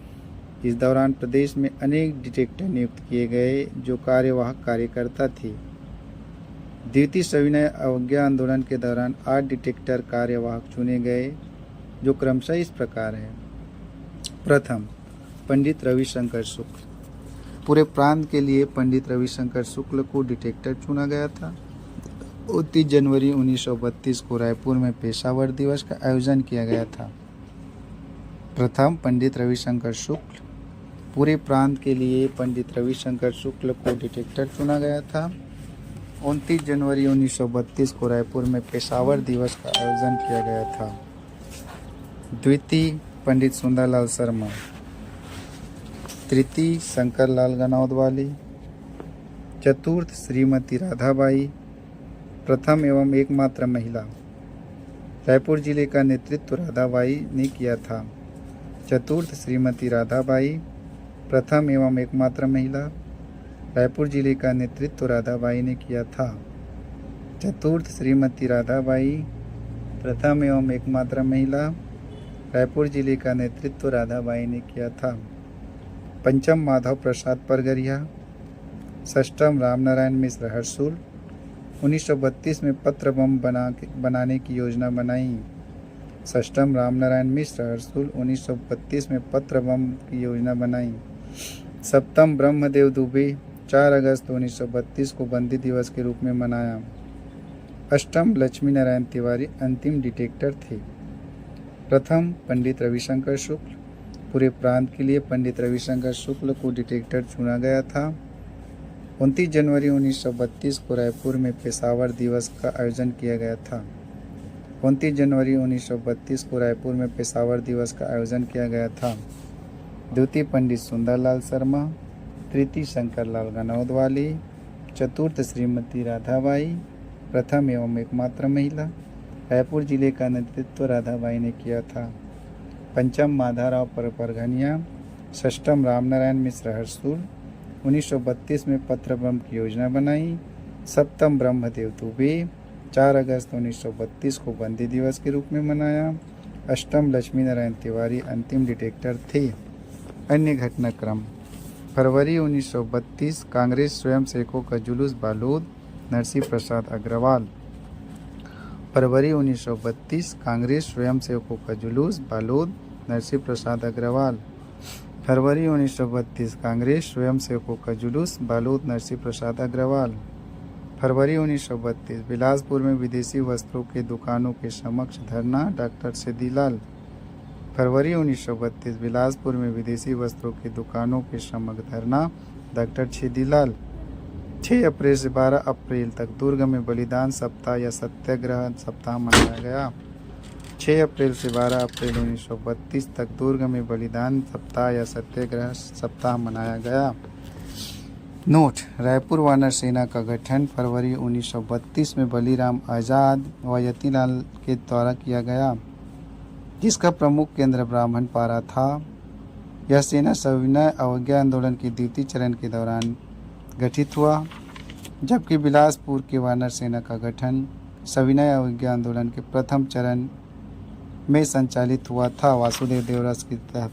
इस दौरान प्रदेश में अनेक डिटेक्टर नियुक्त किए गए जो कार्यवाहक कार्यकर्ता थे। द्वितीय सविनय अवज्ञा आंदोलन के दौरान 8 डिटेक्टर कार्यवाहक चुने गए, जो क्रमशः इस प्रकार है। प्रथम, पंडित रविशंकर शुक्ल। पूरे प्रांत के लिए पंडित रविशंकर शुक्ल को डिटेक्टर चुना गया था। 29 जनवरी 1932 को रायपुर में पेशावर दिवस का आयोजन किया गया था। प्रथम, पंडित रविशंकर शुक्ल। पूरे प्रांत के लिए पंडित रविशंकर शुक्ल को डिटेक्टर चुना गया था। 29 जनवरी 1932 को रायपुर में पेशावर दिवस का आयोजन किया गया था। द्वितीय, पंडित सुंदरलाल शर्मा। तृतीय, शंकरलाल गनौदवाली। चतुर्थ, श्रीमती राधाबाई, प्रथम एवं एकमात्र महिला। रायपुर जिले का नेतृत्व राधाबाई ने किया था। चतुर्थ, श्रीमती राधाबाई, प्रथम एवं एकमात्र महिला। रायपुर जिले का नेतृत्व राधाबाई ने किया था। चतुर्थ, श्रीमती राधाबाई, प्रथम एवं एकमात्र महिला। रायपुर जिले का नेतृत्व राधाबाई ने किया था। पंचम, माधव प्रसाद परगरिया। षष्ठम, रामनारायण मिश्र हरसुल। 1932 में पत्र बम बनाने की योजना बनाई। षष्ठम, रामनारायण मिश्र हरसुल 1932 में पत्र बम की योजना बनाई। सप्तम, ब्रह्मदेव दुबे 4 अगस्त 1932 को बंदी दिवस के रूप में मनाया। अष्टम, लक्ष्मी नारायण तिवारी अंतिम डिटेक्टर थे। प्रथम, पंडित रविशंकर शुक्ल। पूरे प्रांत के लिए पंडित रविशंकर शुक्ल को डिटेक्टर चुना गया था। 29 जनवरी 1932 को रायपुर में पेशावर दिवस का आयोजन किया गया था। 29 जनवरी 1932 को रायपुर में पेशावर दिवस का आयोजन किया गया था। द्वितीय, पंडित सुंदरलाल शर्मा। तृतीय, शंकरलाल गनौदवाली। चतुर्थ, श्रीमती राधाबाई, प्रथम एवं एकमात्र महिला। रायपुर जिले का नेतृत्व राधाबाई ने किया था। पंचम माधाराव परगनिया, षष्ठम रामनारायण मिश्र हरसूल। 1932 में पत्र ब्रह्म की योजना बनाई। सप्तम ब्रह्मदेव दुबे, 4 अगस्त 1932 को बंदी दिवस के रूप में मनाया। अष्टम लक्ष्मी नारायण तिवारी अंतिम डिटेक्टर थे। अन्य घटनाक्रम: फरवरी 1932 कांग्रेस स्वयंसेवकों का जुलूस बालोद, नरसिंह प्रसाद अग्रवाल। फरवरी 1932 कांग्रेस स्वयंसेवकों का जुलूस बालोद, नरसिंह प्रसाद अग्रवाल। फरवरी 1932 कांग्रेस स्वयंसेवकों का जुलूस बालोद, नरसिंह प्रसाद अग्रवाल। फरवरी 1932 बिलासपुर में विदेशी वस्त्रों के दुकानों के समक्ष धरना, डॉक्टर सिद्धिलाल। फरवरी 1932 बिलासपुर में विदेशी वस्त्रों की दुकानों के समक्ष धरना, डॉक्टर सिद्धिलाल। 6 अप्रैल से 12 अप्रैल तक दुर्ग में बलिदान सप्ताह या सत्याग्रह सप्ताह मनाया गया। 6 अप्रैल से 12 अप्रैल 1932 तक दुर्ग में बलिदान सप्ताह या सत्याग्रह सप्ताह मनाया गया। नोट: रायपुर वानर सेना का गठन फरवरी 1932 में बलीराम आजाद व यतीलाल के द्वारा किया गया, जिसका प्रमुख केंद्र ब्राह्मणपारा था। यह सेना सविनय अवज्ञा आंदोलन के द्वितीय चरण के दौरान गठित हुआ, जबकि बिलासपुर के वानर सेना का गठन सविनय अवज्ञा आंदोलन के प्रथम चरण में संचालित हुआ था, वासुदेव देवरास के तहत।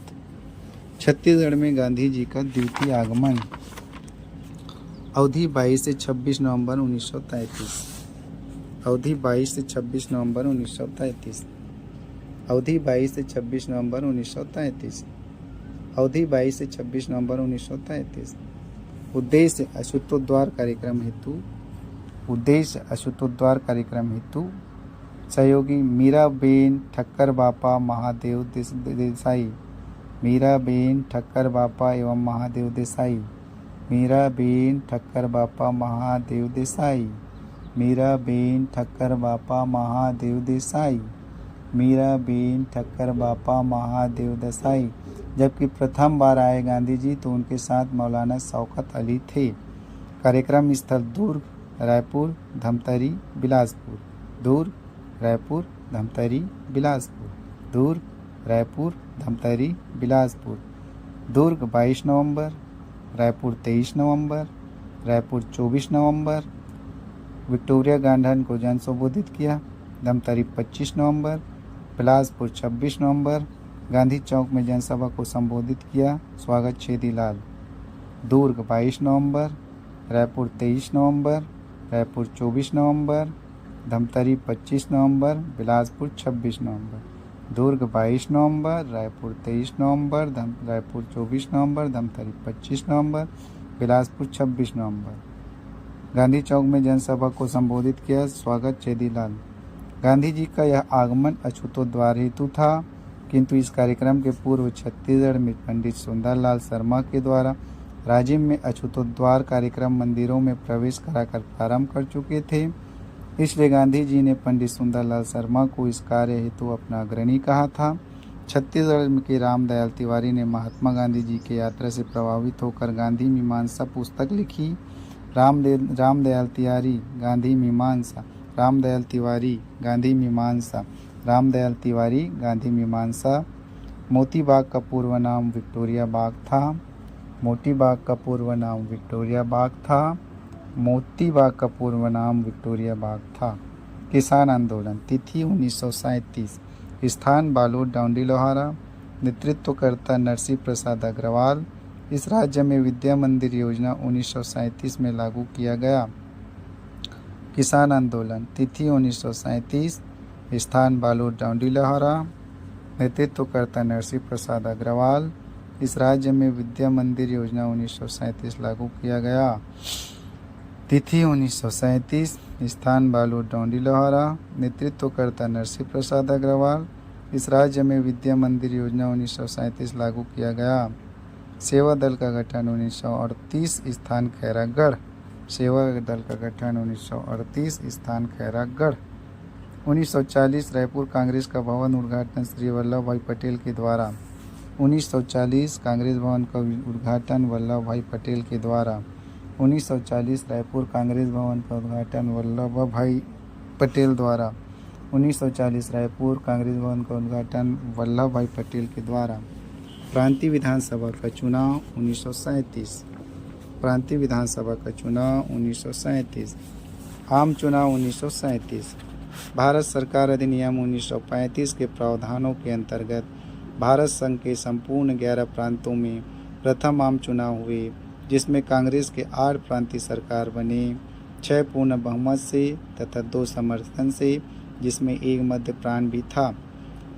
छत्तीसगढ़ में गांधी जी का द्वितीय आगमन। अवधि 22 से 26 नवंबर 1933। अवधि 22 से 26 नवंबर 1933। अवधि 22 से 26 नवंबर 1933। अवधि 22 से 26 नवंबर 1933। उद्देश्य अशुद्धोद्वार कार्यक्रम हेतु। उद्देश्य अशुद्धोद्वार कार्यक्रम हेतु सहयोगी मीराबेन ठक्कर बापा महादेव देसाई। मीराबेन ठक्कर बापा एवं महादेव देसाई। मीराबेन ठक्कर बापा महादेव देसाई। मीराबेन ठक्कर बापा महादेव देसाई। मीराबेन ठक्कर बापा महादेव देसाई। जबकि प्रथम बार आए गांधी जी तो उनके साथ मौलाना शौकत अली थे। कार्यक्रम स्थल दुर्ग, रायपुर, धमतरी, बिलासपुर। दुर्ग, रायपुर, धमतरी, बिलासपुर। दुर्ग, रायपुर, धमतरी, बिलासपुर। दुर्ग 22 नवंबर, रायपुर 23 नवंबर, रायपुर 24 नवंबर। विक्टोरिया गार्डन को जन संबोधित किया। धमतरी 25 नवंबर, बिलासपुर 26 नवंबर। गांधी चौक में जनसभा को संबोधित किया। स्वागत छेदीलाल। दुर्ग 22 नवंबर, रायपुर 23 नवंबर, रायपुर 24 नवंबर। धमतरी 25 नवंबर, बिलासपुर 26 नवंबर। दुर्ग 22 नवंबर, रायपुर 23 नवंबर, रायपुर 24 नवंबर, धमतरी 25 नवंबर, बिलासपुर 26 नवंबर। गांधी चौक में जनसभा को संबोधित किया। स्वागत छेदीलाल। गांधी जी का यह आगमन अछूतोद्वार हेतु था, किंतु इस कार्यक्रम के पूर्व छत्तीसगढ़ में पंडित सुंदरलाल शर्मा के द्वारा राजिम में अछूतोद्वार कार्यक्रम मंदिरों में प्रवेश कराकर प्रारंभ कर चुके थे। इसलिए गांधी जी ने पंडित सुंदरलाल शर्मा को इस कार्य हेतु अपना अग्रणी कहा था। छत्तीसगढ़ के रामदयाल तिवारी ने महात्मा गांधी जी के यात्रा से प्रभावित होकर गांधी मीमांसा पुस्तक लिखी। रामदयाल तिवारी गांधी मीमांसा। रामदयाल तिवारी गांधी मीमांसा। रामदयाल तिवारी गांधी मीमांसा। मोती बाग का पूर्व नाम विक्टोरिया बाग था। मोती बाग का पूर्व नाम विक्टोरिया बाग था। मोती बाग का पूर्व नाम विक्टोरिया बाग था। किसान आंदोलन। तिथि 1937। स्थान बालोद डाउंडी लोहारा। नेतृत्वकर्ता नरसिंह प्रसाद अग्रवाल। इस राज्य में विद्या मंदिर योजना 1937 में लागू किया गया। किसान आंदोलन। तिथि 1937। स्थान बालोद डाउंडी लोहारा। नेतृत्वकर्ता नरसिंह प्रसाद अग्रवाल। इस राज्य में विद्या मंदिर योजना 1937 लागू किया गया। तिथि 1937। स्थान बालोद डाउंडी लोहारा। नेतृत्वकर्ता नरसिंह प्रसाद अग्रवाल। इस राज्य में विद्या मंदिर योजना 1937 लागू किया गया। सेवा दल का गठन 1938। स्थान खैरागढ़। सेवा दल का गठन 1938। स्थान खैरागढ़। 1940 रायपुर कांग्रेस का भवन उद्घाटन श्री वल्लभ भाई पटेल के द्वारा। 1940 कांग्रेस भवन का उद्घाटन वल्लभ भाई पटेल के द्वारा। 1940 रायपुर कांग्रेस भवन का उद्घाटन वल्लभ भाई पटेल द्वारा। 1940 रायपुर कांग्रेस भवन का उद्घाटन वल्लभ भाई पटेल के द्वारा। प्रांतीय विधानसभा का चुनाव 1937। प्रांतीय विधानसभा का चुनाव 1937। आम चुनाव 1937। भारत सरकार अधिनियम 1935 के प्रावधानों के अंतर्गत भारत संघ के संपूर्ण 11 प्रांतों में प्रथम आम चुनाव हुए, जिसमें कांग्रेस के 8 प्रांतीय सरकार बने, 6 पूर्ण बहुमत से तथा 2 समर्थन से, जिसमें एक मध्य प्रांत भी था।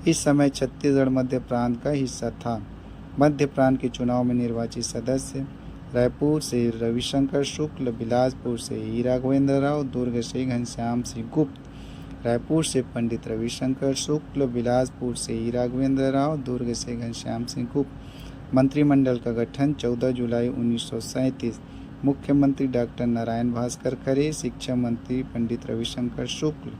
इस समय छत्तीसगढ़ मध्य प्रांत का हिस्सा था। मध्य प्रांत के चुनाव में निर्वाचित सदस्य रायपुर से रविशंकर शुक्ल, बिलासपुर से ई राघवेंद्र राव, दुर्ग से घनश्याम सिंह गुप्त। रायपुर से पंडित रविशंकर शुक्ल, बिलासपुर से ई राघवेंद्र राव, दुर्ग से घनश्याम सिंह गुप्त। मंत्रिमंडल का गठन 14 जुलाई 1937। मुख्यमंत्री डॉक्टर नारायण भास्कर खरे, शिक्षा मंत्री पंडित रविशंकर शुक्ल।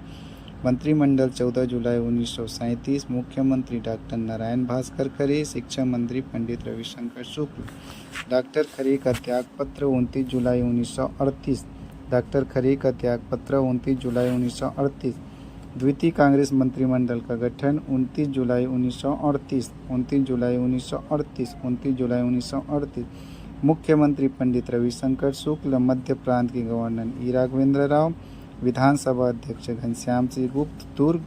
मंत्रिमंडल 14 जुलाई 1937। मुख्यमंत्री डॉक्टर नारायण भास्कर खरे, शिक्षा मंत्री पंडित रविशंकर शुक्ल। डॉक्टर खरे का त्यागपत्र 29 जुलाई 1938। डॉक्टर खरे का त्यागपत्र 29 जुलाई 1938। द्वितीय कांग्रेस मंत्रिमंडल का गठन 29 जुलाई 1938। 29 जुलाई 1938। 29 जुलाई 1938। मुख्यमंत्री पंडित रविशंकर शुक्ल, मध्य प्रांत के गवर्नर ई राघवेंद्र राव, विधानसभा अध्यक्ष घनश्याम सिंह गुप्त, दुर्ग।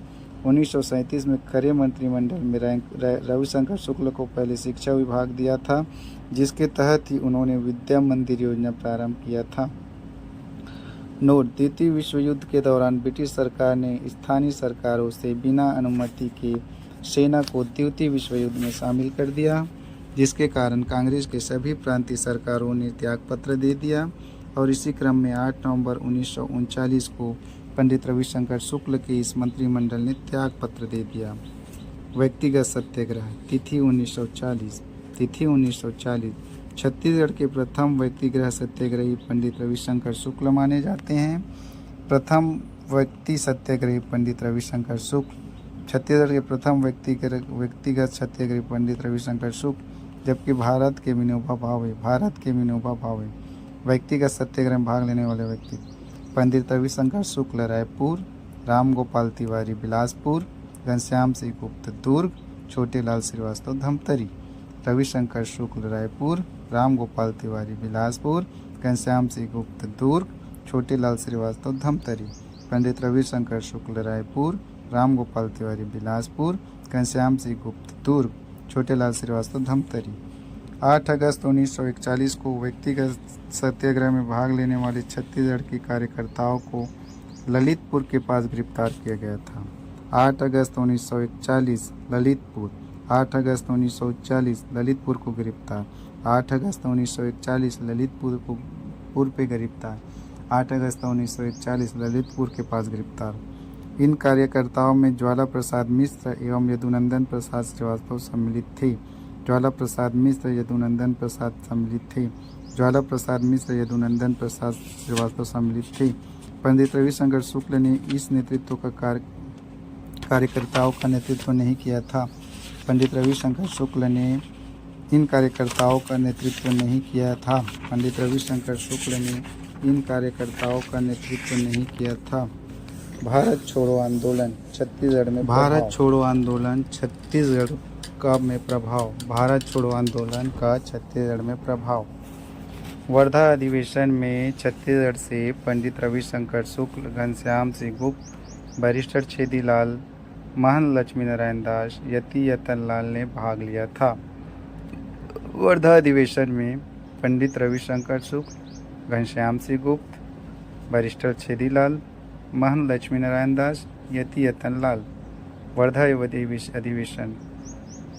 1937 में खरे मंत्रिमंडल में रविशंकर शुक्ल को पहले शिक्षा विभाग दिया था, जिसके तहत ही उन्होंने विद्या मंदिर योजना प्रारंभ किया था। नोट: द्वितीय विश्व युद्ध के दौरान ब्रिटिश सरकार ने स्थानीय सरकारों से बिना अनुमति के सेना को द्वितीय विश्व युद्ध में शामिल कर दिया, जिसके कारण कांग्रेस के सभी प्रांतीय सरकारों ने त्यागपत्र दे दिया और इसी क्रम में 8 नवंबर 1939 को पंडित रविशंकर शुक्ल के इस मंत्रिमंडल ने त्यागपत्र दे दिया। व्यक्तिगत सत्याग्रह तिथि 1940। तिथि 1940। छत्तीसगढ़ के प्रथम व्यक्तिगत सत्याग्रही पंडित रविशंकर शुक्ल माने जाते हैं। प्रथम व्यक्ति सत्याग्रही पंडित रविशंकर शुक्ल। छत्तीसगढ़ के प्रथम व्यक्तिगत सत्याग्रही पंडित रविशंकर शुक्ल, जबकि भारत के विनोबा भावे व्यक्तिगत सत्याग्रह में भाग लेने वाले व्यक्ति पंडित रविशंकर शुक्ल रायपुर, राम गोपाल तिवारी बिलासपुर, घनश्याम सिंह गुप्त दुर्ग, छोटे लाल श्रीवास्तव धमतरी। रविशंकर शुक्ल रायपुर, राम गोपाल तिवारी बिलासपुर, घनश्याम सिंह गुप्त दुर्ग, छोटे लाल श्रीवास्तव धमतरी। पंडित रविशंकर शुक्ल रायपुर, राम गोपाल तिवारी बिलासपुर, घनश्याम सिंह गुप्त दुर्ग, छोटे लाल श्रीवास्तव धमतरी। 8 अगस्त 1941 को व्यक्तिगत सत्याग्रह में भाग लेने वाले छत्तीसगढ़ के कार्यकर्ताओं को ललितपुर के पास गिरफ्तार किया गया था। 8 अगस्त 1941 ललितपुर। 8 अगस्त 1940 ललितपुर को गिरफ्तार। 8 अगस्त 1941 ललितपुर पे गिरफ्तार। 8 अगस्त 1941 ललितपुर के पास गिरफ्तार। इन कार्यकर्ताओं में ज्वाला प्रसाद मिश्र एवं यदुनंदन प्रसाद श्रीवास्तव सम्मिलित थे। ज्वाला प्रसाद मिश्र यदुनंदन प्रसाद सम्मिलित थे। ज्वाला प्रसाद मिश्र यदुनंदन प्रसाद श्रीवास्तव सम्मिलित थे। पंडित रविशंकर शुक्ल ने इस नेतृत्व का कार्यकर्ताओं का नेतृत्व नहीं किया था। पंडित रविशंकर शुक्ल ने इन कार्यकर्ताओं का नेतृत्व नहीं किया था। पंडित रविशंकर शुक्ल ने इन कार्यकर्ताओं का नेतृत्व नहीं किया था। भारत छोड़ो आंदोलन छत्तीसगढ़ में भारत छोड़ो आंदोलन छत्तीसगढ़ का में प्रभाव। भारत छोड़ो आंदोलन का छत्तीसगढ़ में प्रभाव। वर्धा अधिवेशन में छत्तीसगढ़ से पंडित रविशंकर शुक्ल, घनश्याम सिंह गुप्त, बैरिस्टर छेदीलाल, महंत लक्ष्मी नारायण दास, यति यतन लाल ने भाग लिया था। वर्धा अधिवेशन में पंडित रविशंकर शुक्ल, घनश्याम सिंह गुप्त, बैरिस्टर छेदीलाल, महंत लक्ष्मी नारायण दास, यति यतन लाल। वर्धा अधिवेशन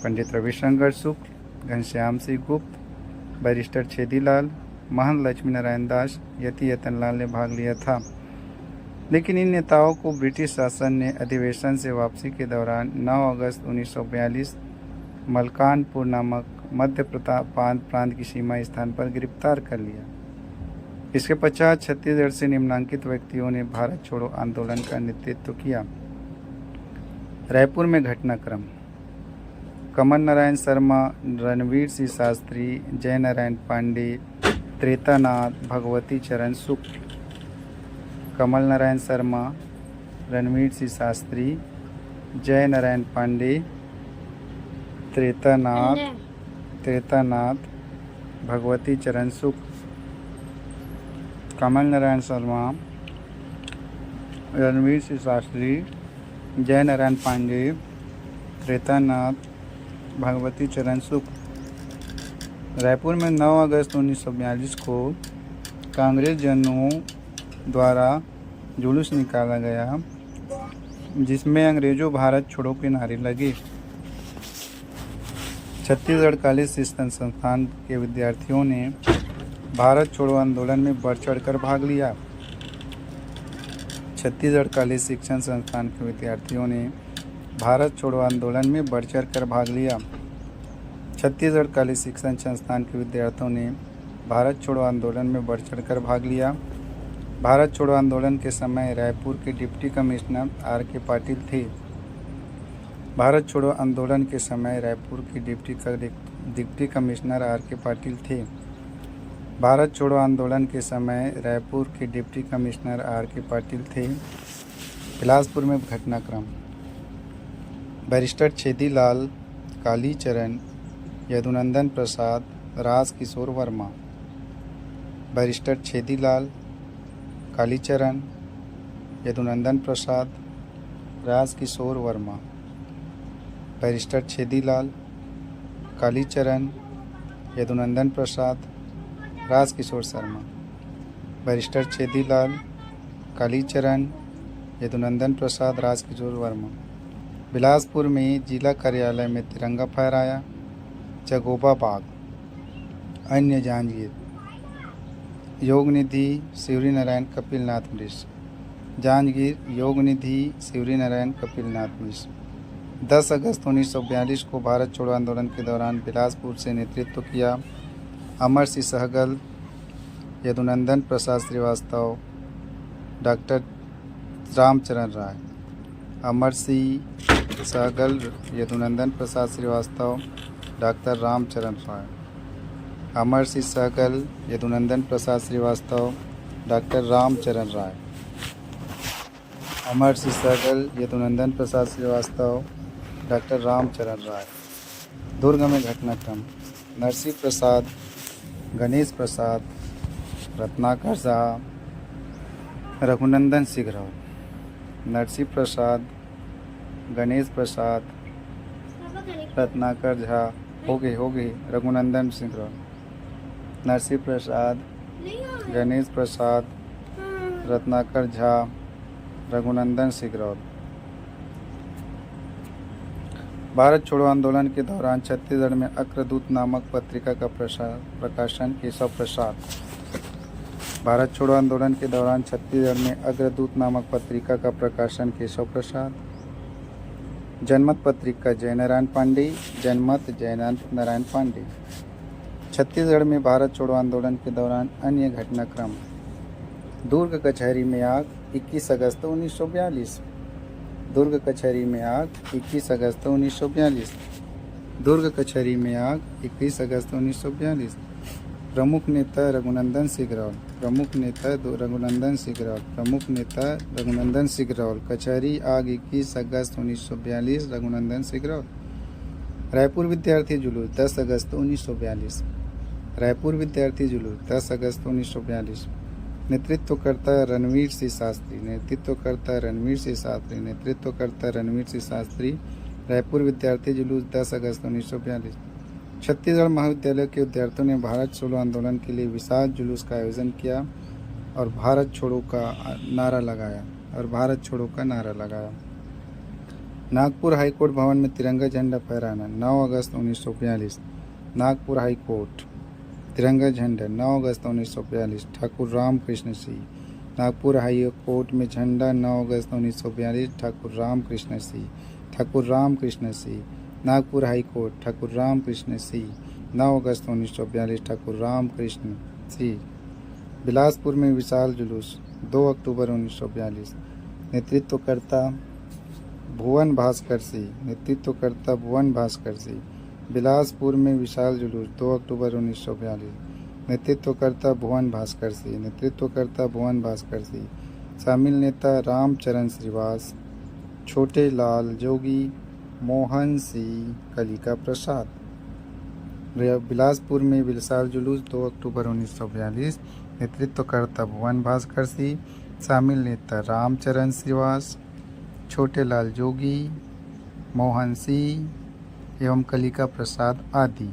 पंडित रविशंकर शुक्ल, घनश्याम सिंह गुप्त, बैरिस्टर छेदीलाल, महंत लक्ष्मी नारायण दास, यति यतन लाल ने भाग लिया था। लेकिन इन नेताओं को ब्रिटिश शासन ने अधिवेशन से वापसी के दौरान 9 अगस्त 1942 मलकानपुर नामक मध्य प्रांत की सीमा स्थान पर गिरफ्तार कर लिया। इसके पश्चात छत्तीसगढ़ से निम्नांकित व्यक्तियों ने भारत छोड़ो आंदोलन का नेतृत्व किया। रायपुर में घटनाक्रम: कमल नारायण शर्मा, रणवीर सिंह शास्त्री, जय नारायण पांडे, त्रेतानाथ, भगवती चरण शुक्ल। कमल नारायण शर्मा, रणवीर सिंह शास्त्री, जय नारायण पांडे, त्रेतानाथ, भगवती चरण सुख, कमल नारायण शर्मा, रणवीर सिंह शास्त्री, जय नारायण पांडे, त्रेतानाथ, भगवती चरण सुख। रायपुर में 9 अगस्त 1942 को कांग्रेस जनों द्वारा जुलूस निकाला गया जिसमें अंग्रेजों भारत छोड़ो के नारे लगे। छत्तीसगढ़ कॉलेज शिक्षण संस्थान के विद्यार्थियों ने भारत छोड़ो आंदोलन में बढ़ चढ़कर भाग लिया। छत्तीसगढ़ कॉलेज शिक्षण संस्थान के विद्यार्थियों ने भारत छोड़ो आंदोलन में बढ़ चढ़कर भाग लिया। छत्तीसगढ़ कॉलेज शिक्षण संस्थान के विद्यार्थियों ने भारत छोड़ो आंदोलन में बढ़ चढ़कर भाग लिया। भारत छोड़ो आंदोलन के समय रायपुर के डिप्टी कमिश्नर आर के पाटिल थे। भारत छोड़ो आंदोलन के समय रायपुर के डिप्टी कमिश्नर आर के पाटिल थे। भारत छोड़ो आंदोलन के समय रायपुर के डिप्टी कमिश्नर आर के पाटिल थे। बिलासपुर में घटनाक्रम। बैरिस्टर छेदीलाल, कालीचरण, यदुनंदन प्रसाद, राजकिशोर वर्मा। बैरिस्टर छेदीलाल, कालीचरण, यदुनंदन प्रसाद, राजकिशोर वर्मा। बैरिस्टर छेदीलाल, कालीचरण, यदुनंदन प्रसाद, राजकिशोर शर्मा। बैरिस्टर छेदीलाल, कालीचरण, यदुनंदन प्रसाद, राजकिशोर वर्मा। बिलासपुर में जिला कार्यालय में तिरंगा फहराया। चगोबा बाग। अन्य जांजगीर, योगनिधि, शिवरी नारायण, कपिलनाथ मिश्र। जांजगीर, योगनिधि, शिवरी नारायण, कपिलनाथ मिश्र। 10 अगस्त 1942 को भारत छोड़ो आंदोलन के दौरान बिलासपुर से नेतृत्व किया अमर सिंह सहगल, यदुनंदन प्रसाद श्रीवास्तव, डॉक्टर रामचरण राय। अमर सिंह सहगल, यदुनंदन प्रसाद श्रीवास्तव, डॉक्टर रामचरण राय। अमर सिंह सहगल, यदुनंदन प्रसाद श्रीवास्तव, डॉक्टर रामचरण राय। अमर सिंह सहगल, यदुनंदन प्रसाद श्रीवास्तव, डॉक्टर रामचरण राय। दुर्ग में घटनाक्रम। नरसिंह प्रसाद, गणेश प्रसाद, रत्नाकर झा, रघुनंदन सिंह। नरसिंह प्रसाद, गणेश प्रसाद, रत्नाकर झा, हो गए रघुनंदन सिंह। नरसिंह प्रसाद, गणेश प्रसाद, रत्नाकर झा, रघुनंदन सिंह। भारत छोड़ो आंदोलन के दौरान छत्तीसगढ़ में अग्रदूत नामक पत्रिका का प्रकाशन केशव प्रसाद। भारत छोड़ो आंदोलन के दौरान छत्तीसगढ़ में अग्रदूत नामक पत्रिका का प्रकाशन केशव प्रसाद। जनमत पत्रिका जयनारायण पांडे। जनमत जयनारायण पांडे। छत्तीसगढ़ में भारत छोड़ो आंदोलन के दौरान अन्य घटनाक्रम। दुर्ग कचहरी में आग 21 अगस्त 1942। दुर्ग कचहरी में आग 21 अगस्त 1942। दुर्ग कचहरी में आग 21 अगस्त 1942। प्रमुख नेता रघुनंदन सिंह रावल। प्रमुख नेता रघुनंदन सिंह रावल। प्रमुख नेता रघुनंदन सिंह रावल। कचहरी आग 21 अगस्त 1942। रघुनंदन सिंह रावल। रायपुर विद्यार्थी जुलूस 10 अगस्त 1942। रायपुर विद्यार्थी जुलूस 10 अगस्त 1942। नेतृत्वकर्ता रणवीर सिंह शास्त्री। नेतृत्वकर्ता रणवीर सिंह शास्त्री। नेतृत्वकर्ता रणवीर सिंह शास्त्री। रायपुर विद्यार्थी जुलूस 10 अगस्त 1942। छत्तीसगढ़ महाविद्यालय के विद्यार्थियों ने भारत छोड़ो आंदोलन के लिए विशाल जुलूस का आयोजन किया और भारत छोड़ो का नारा लगाया। नागपुर हाईकोर्ट भवन में तिरंगा झंडा फहराना 9 अगस्त 1942। नागपुर हाईकोर्ट तिरंगा झंडा 9 अगस्त 1942। ठाकुर रामकृष्ण सिंह। नागपुर हाईकोर्ट में झंडा 9 अगस्त 1942। ठाकुर रामकृष्ण सिंह। ठाकुर रामकृष्ण सिंह। नागपुर हाईकोर्ट ठाकुर रामकृष्ण सिंह 9 अगस्त 1942। ठाकुर रामकृष्ण सिंह। बिलासपुर में विशाल जुलूस 2 अक्टूबर 1942। नेतृत्वकर्ता भुवन भास्कर सिंह। नेतृत्वकर्ता भुवन भास्कर सिंह। बिलासपुर में विशाल जुलूस 2 अक्टूबर 1942। नेतृत्वकर्ता भुवन भास्कर सिंह। नेतृत्वकर्ता भुवन भास्कर सिंह। शामिल नेता रामचरण श्रीवास, छोटे लाल जोगी, मोहन सिंह, कलिका प्रसाद। बिलासपुर में विशाल जुलूस 2 अक्टूबर 1942, नेतृत्व करता भुवन भास्कर सिंह, शामिल नेता रामचरण श्रीवास, छोटे लाल जोगी, मोहन सिंह एवं कलिका प्रसाद आदि।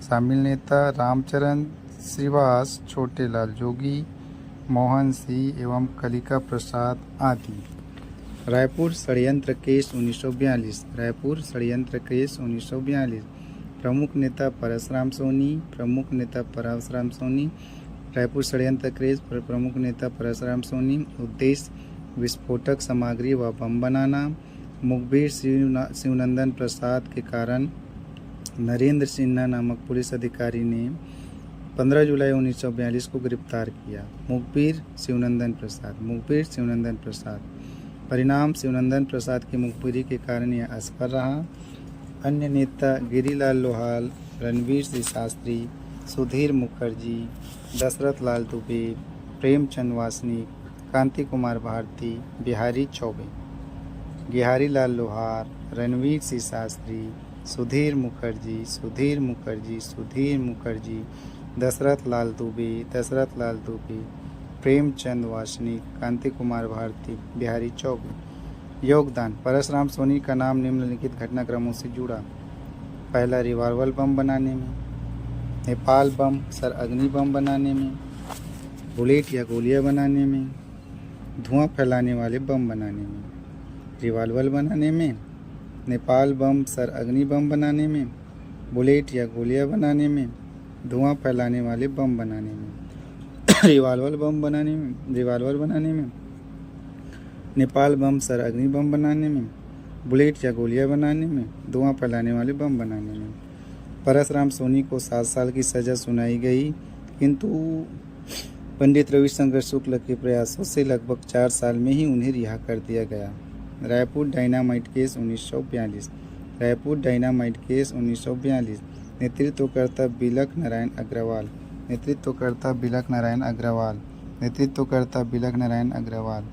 शामिल नेता रामचरण श्रीवास, छोटे लाल जोगी, मोहन सिंह एवं कलिका प्रसाद आदि। रायपुर षड्यंत्र केस 1942, रायपुर षड्यंत्र केस 1942, प्रमुख नेता परशुराम सोनी, प्रमुख नेता परशुराम सोनी। रायपुर षड्यंत्र केस प्रमुख नेता परशुराम सोनी। उद्देश्य विस्फोटक सामग्री व बम बनाना। मुखबिर शिवनंदन प्रसाद के कारण नरेंद्र सिन्हा नामक पुलिस अधिकारी ने 15 जुलाई 1942 को गिरफ्तार किया। मुखबिर शिवनंदन प्रसाद, मुखबिर शिवनंदन प्रसाद। परिणाम शिवनंदन प्रसाद की मुखबिरी के कारण यह असफल रहा। अन्य नेता गिरीलाल लोहाल, रणवीर सिंह शास्त्री, सुधीर मुखर्जी, दशरथ लाल दुबे, प्रेमचंद वासनिक, कांति कुमार भारती, बिहारी चौबे। गिहारी लाल लोहार, रणवीर सिंह शास्त्री, सुधीर मुखर्जी, सुधीर मुखर्जी, सुधीर मुखर्जी, दशरथ लाल दुबे, प्रेमचंद वासनिक, कांति कुमार भारती, बिहारी चौबे। योगदान। परशुराम सोनी का नाम निम्नलिखित घटनाक्रमों से जुड़ा। पहला, रिवाल्वर बम बनाने में, नेपाल बम सर अग्नि बम बनाने में, बुलेट या गोलियां बनाने में, धुआं फैलाने वाले बम बनाने में। रिवाल्वर बनाने में, नेपाल बम सर अग्नि बम बनाने में, बुलेट या गोलियां बनाने में, धुआं फैलाने वाले बम बनाने में। रिवाल्वर बनाने में, नेपाल बम सर अग्नि बम बनाने में, बुलेट या गोलियां बनाने में, धुआं फैलाने वाले बम बनाने में। परशुराम सोनी को 7 साल की सज़ा सुनाई गई, किंतु पंडित रविशंकर शुक्ल के प्रयासों से लगभग 4 साल में ही उन्हें रिहा कर दिया गया। Raipur dynamite case 1942, Raipur dynamite case 1942। नेतृत्वकर्ता बिलक नारायण अग्रवाल, नेतृत्वकर्ता बिलक नारायण अग्रवाल, नेतृत्वकर्ता बिलक नारायण अग्रवाल।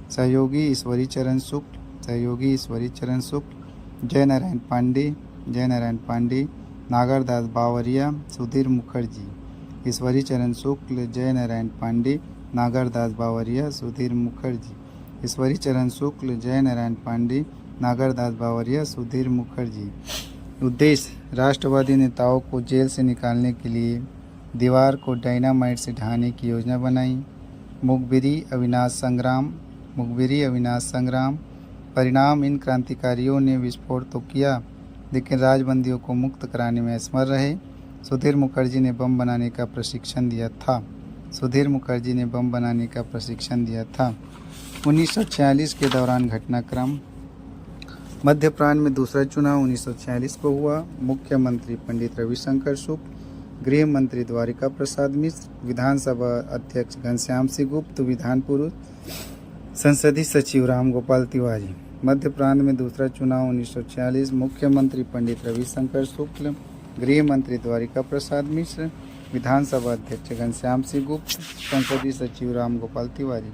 सहयोगी ईश्वरी चरण शुक्ल, सहयोगी ईश्वरी चरण शुक्ल, जय नारायण पांडे, नागरदास बावरिया, सुधीर मुखर्जी। ईश्वरी चरण शुक्ल, जय नारायण पांडे, नागरदास बावरिया, सुधीर मुखर्जी। ईश्वरी चरण शुक्ल, जय नारायण पांडे, नागरदास बावरिया, सुधीर मुखर्जी। उद्देश्य राष्ट्रवादी नेताओं को जेल से निकालने के लिए दीवार को डायनामाइट से ढहाने की योजना बनाई। मुखबिरी अविनाश संग्राम। परिणाम, इन क्रांतिकारियों ने विस्फोट तो किया लेकिन राजबंदियों को मुक्त कराने में असमर्थ रहे। सुधीर मुखर्जी ने बम बनाने का प्रशिक्षण दिया था। 1946 के दौरान घटनाक्रम। मध्य प्रांत में दूसरा चुनाव 1946 को हुआ। मुख्यमंत्री पंडित रविशंकर शुक्ल, गृह मंत्री द्वारिका प्रसाद मिश्र, विधानसभा अध्यक्ष घनश्याम सिंह गुप्त, विधान पुरुष, संसदीय सचिव रामगोपाल तिवारी। मध्य प्रांत में दूसरा चुनाव 1946। मुख्यमंत्री पंडित रविशंकर शुक्ल, गृह मंत्री द्वारिका प्रसाद मिश्र, विधानसभा अध्यक्ष घनश्याम सिंह गुप्त, संसदीय सचिव रामगोपाल तिवारी।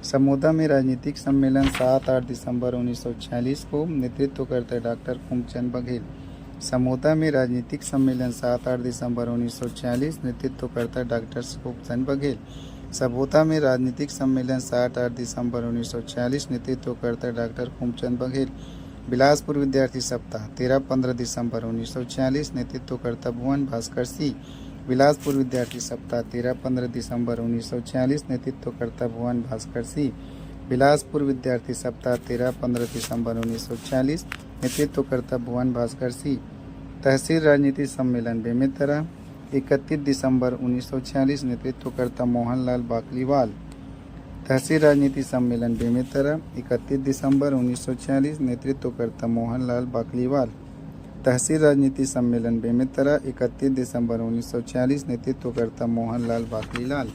समोदा में राजनीतिक सम्मेलन 7-8 दिसंबर 1946 को, नेतृत्व करते डॉक्टर खूबचंद बघेल। समोदा में राजनीतिक सम्मेलन 7-8 दिसंबर 1946, नेतृत्व करता डॉक्टर खूबचंद बघेल। सबोता में राजनीतिक सम्मेलन 7-8 दिसंबर 1946, नेतृत्व करता डॉक्टर खूबचंद बघेल। बिलासपुर विद्यार्थी सप्ताह 13-15 दिसंबर 1946, नेतृत्व करता भुवन भास्कर सिंह। बिलासपुर विद्यार्थी सप्ताह 13-15 दिसंबर 1946, नेतृत्व करता भुवन भास्कर सिंह। बिलासपुर विद्यार्थी सप्ताह 13-15 दिसंबर 1946, नेतृत्व करता भुवन भास्कर सिंह। तहसील राजनीति सम्मेलन बेमेतरा 31 दिसंबर 1946, नेतृत्व करता मोहनलाल बाकलीवाल। तहसील राजनीति सम्मेलन बेमेतरा 31 दिसंबर 1946, नेतृत्व करता मोहनलाल बाकलीवाल। तहसील राजनीति सम्मेलन बेमेतरा 31 दिसंबर 1946, नेतृत्व करता मोहनलाल बाकलीलाल।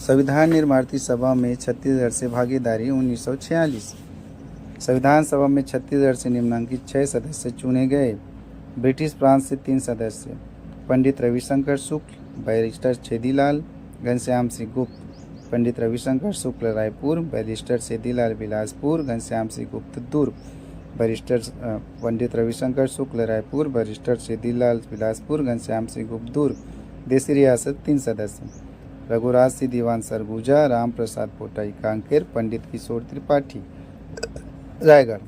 संविधान निर्माती सभा में छत्तीसगढ़ से भागीदारी 1946। संविधान सभा में छत्तीसगढ़ से निम्नलिखित 6 सदस्य चुने गए। ब्रिटिश प्रांत से 3 सदस्य, पंडित रविशंकर शुक्ल, बैरिस्टर छेदीलाल, घनश्याम सिंह गुप्त। पंडित रविशंकर शुक्ल रायपुर, बैरिस्टर सेदीलाल बिलासपुर, घनश्याम सिंह गुप्त दुर्ग। पंडित रविशंकर शुक्ल रायपुर, बैरिस्टर सेदीलाल बिलासपुर, घनश्याम सिंह गुप्त दुर्ग। देसी रियासत 3 सदस्य, रघुराज सिंह दीवान सरगुजा, राम प्रसाद पोटाई कांकेर, पंडित किशोर त्रिपाठी रायगढ़।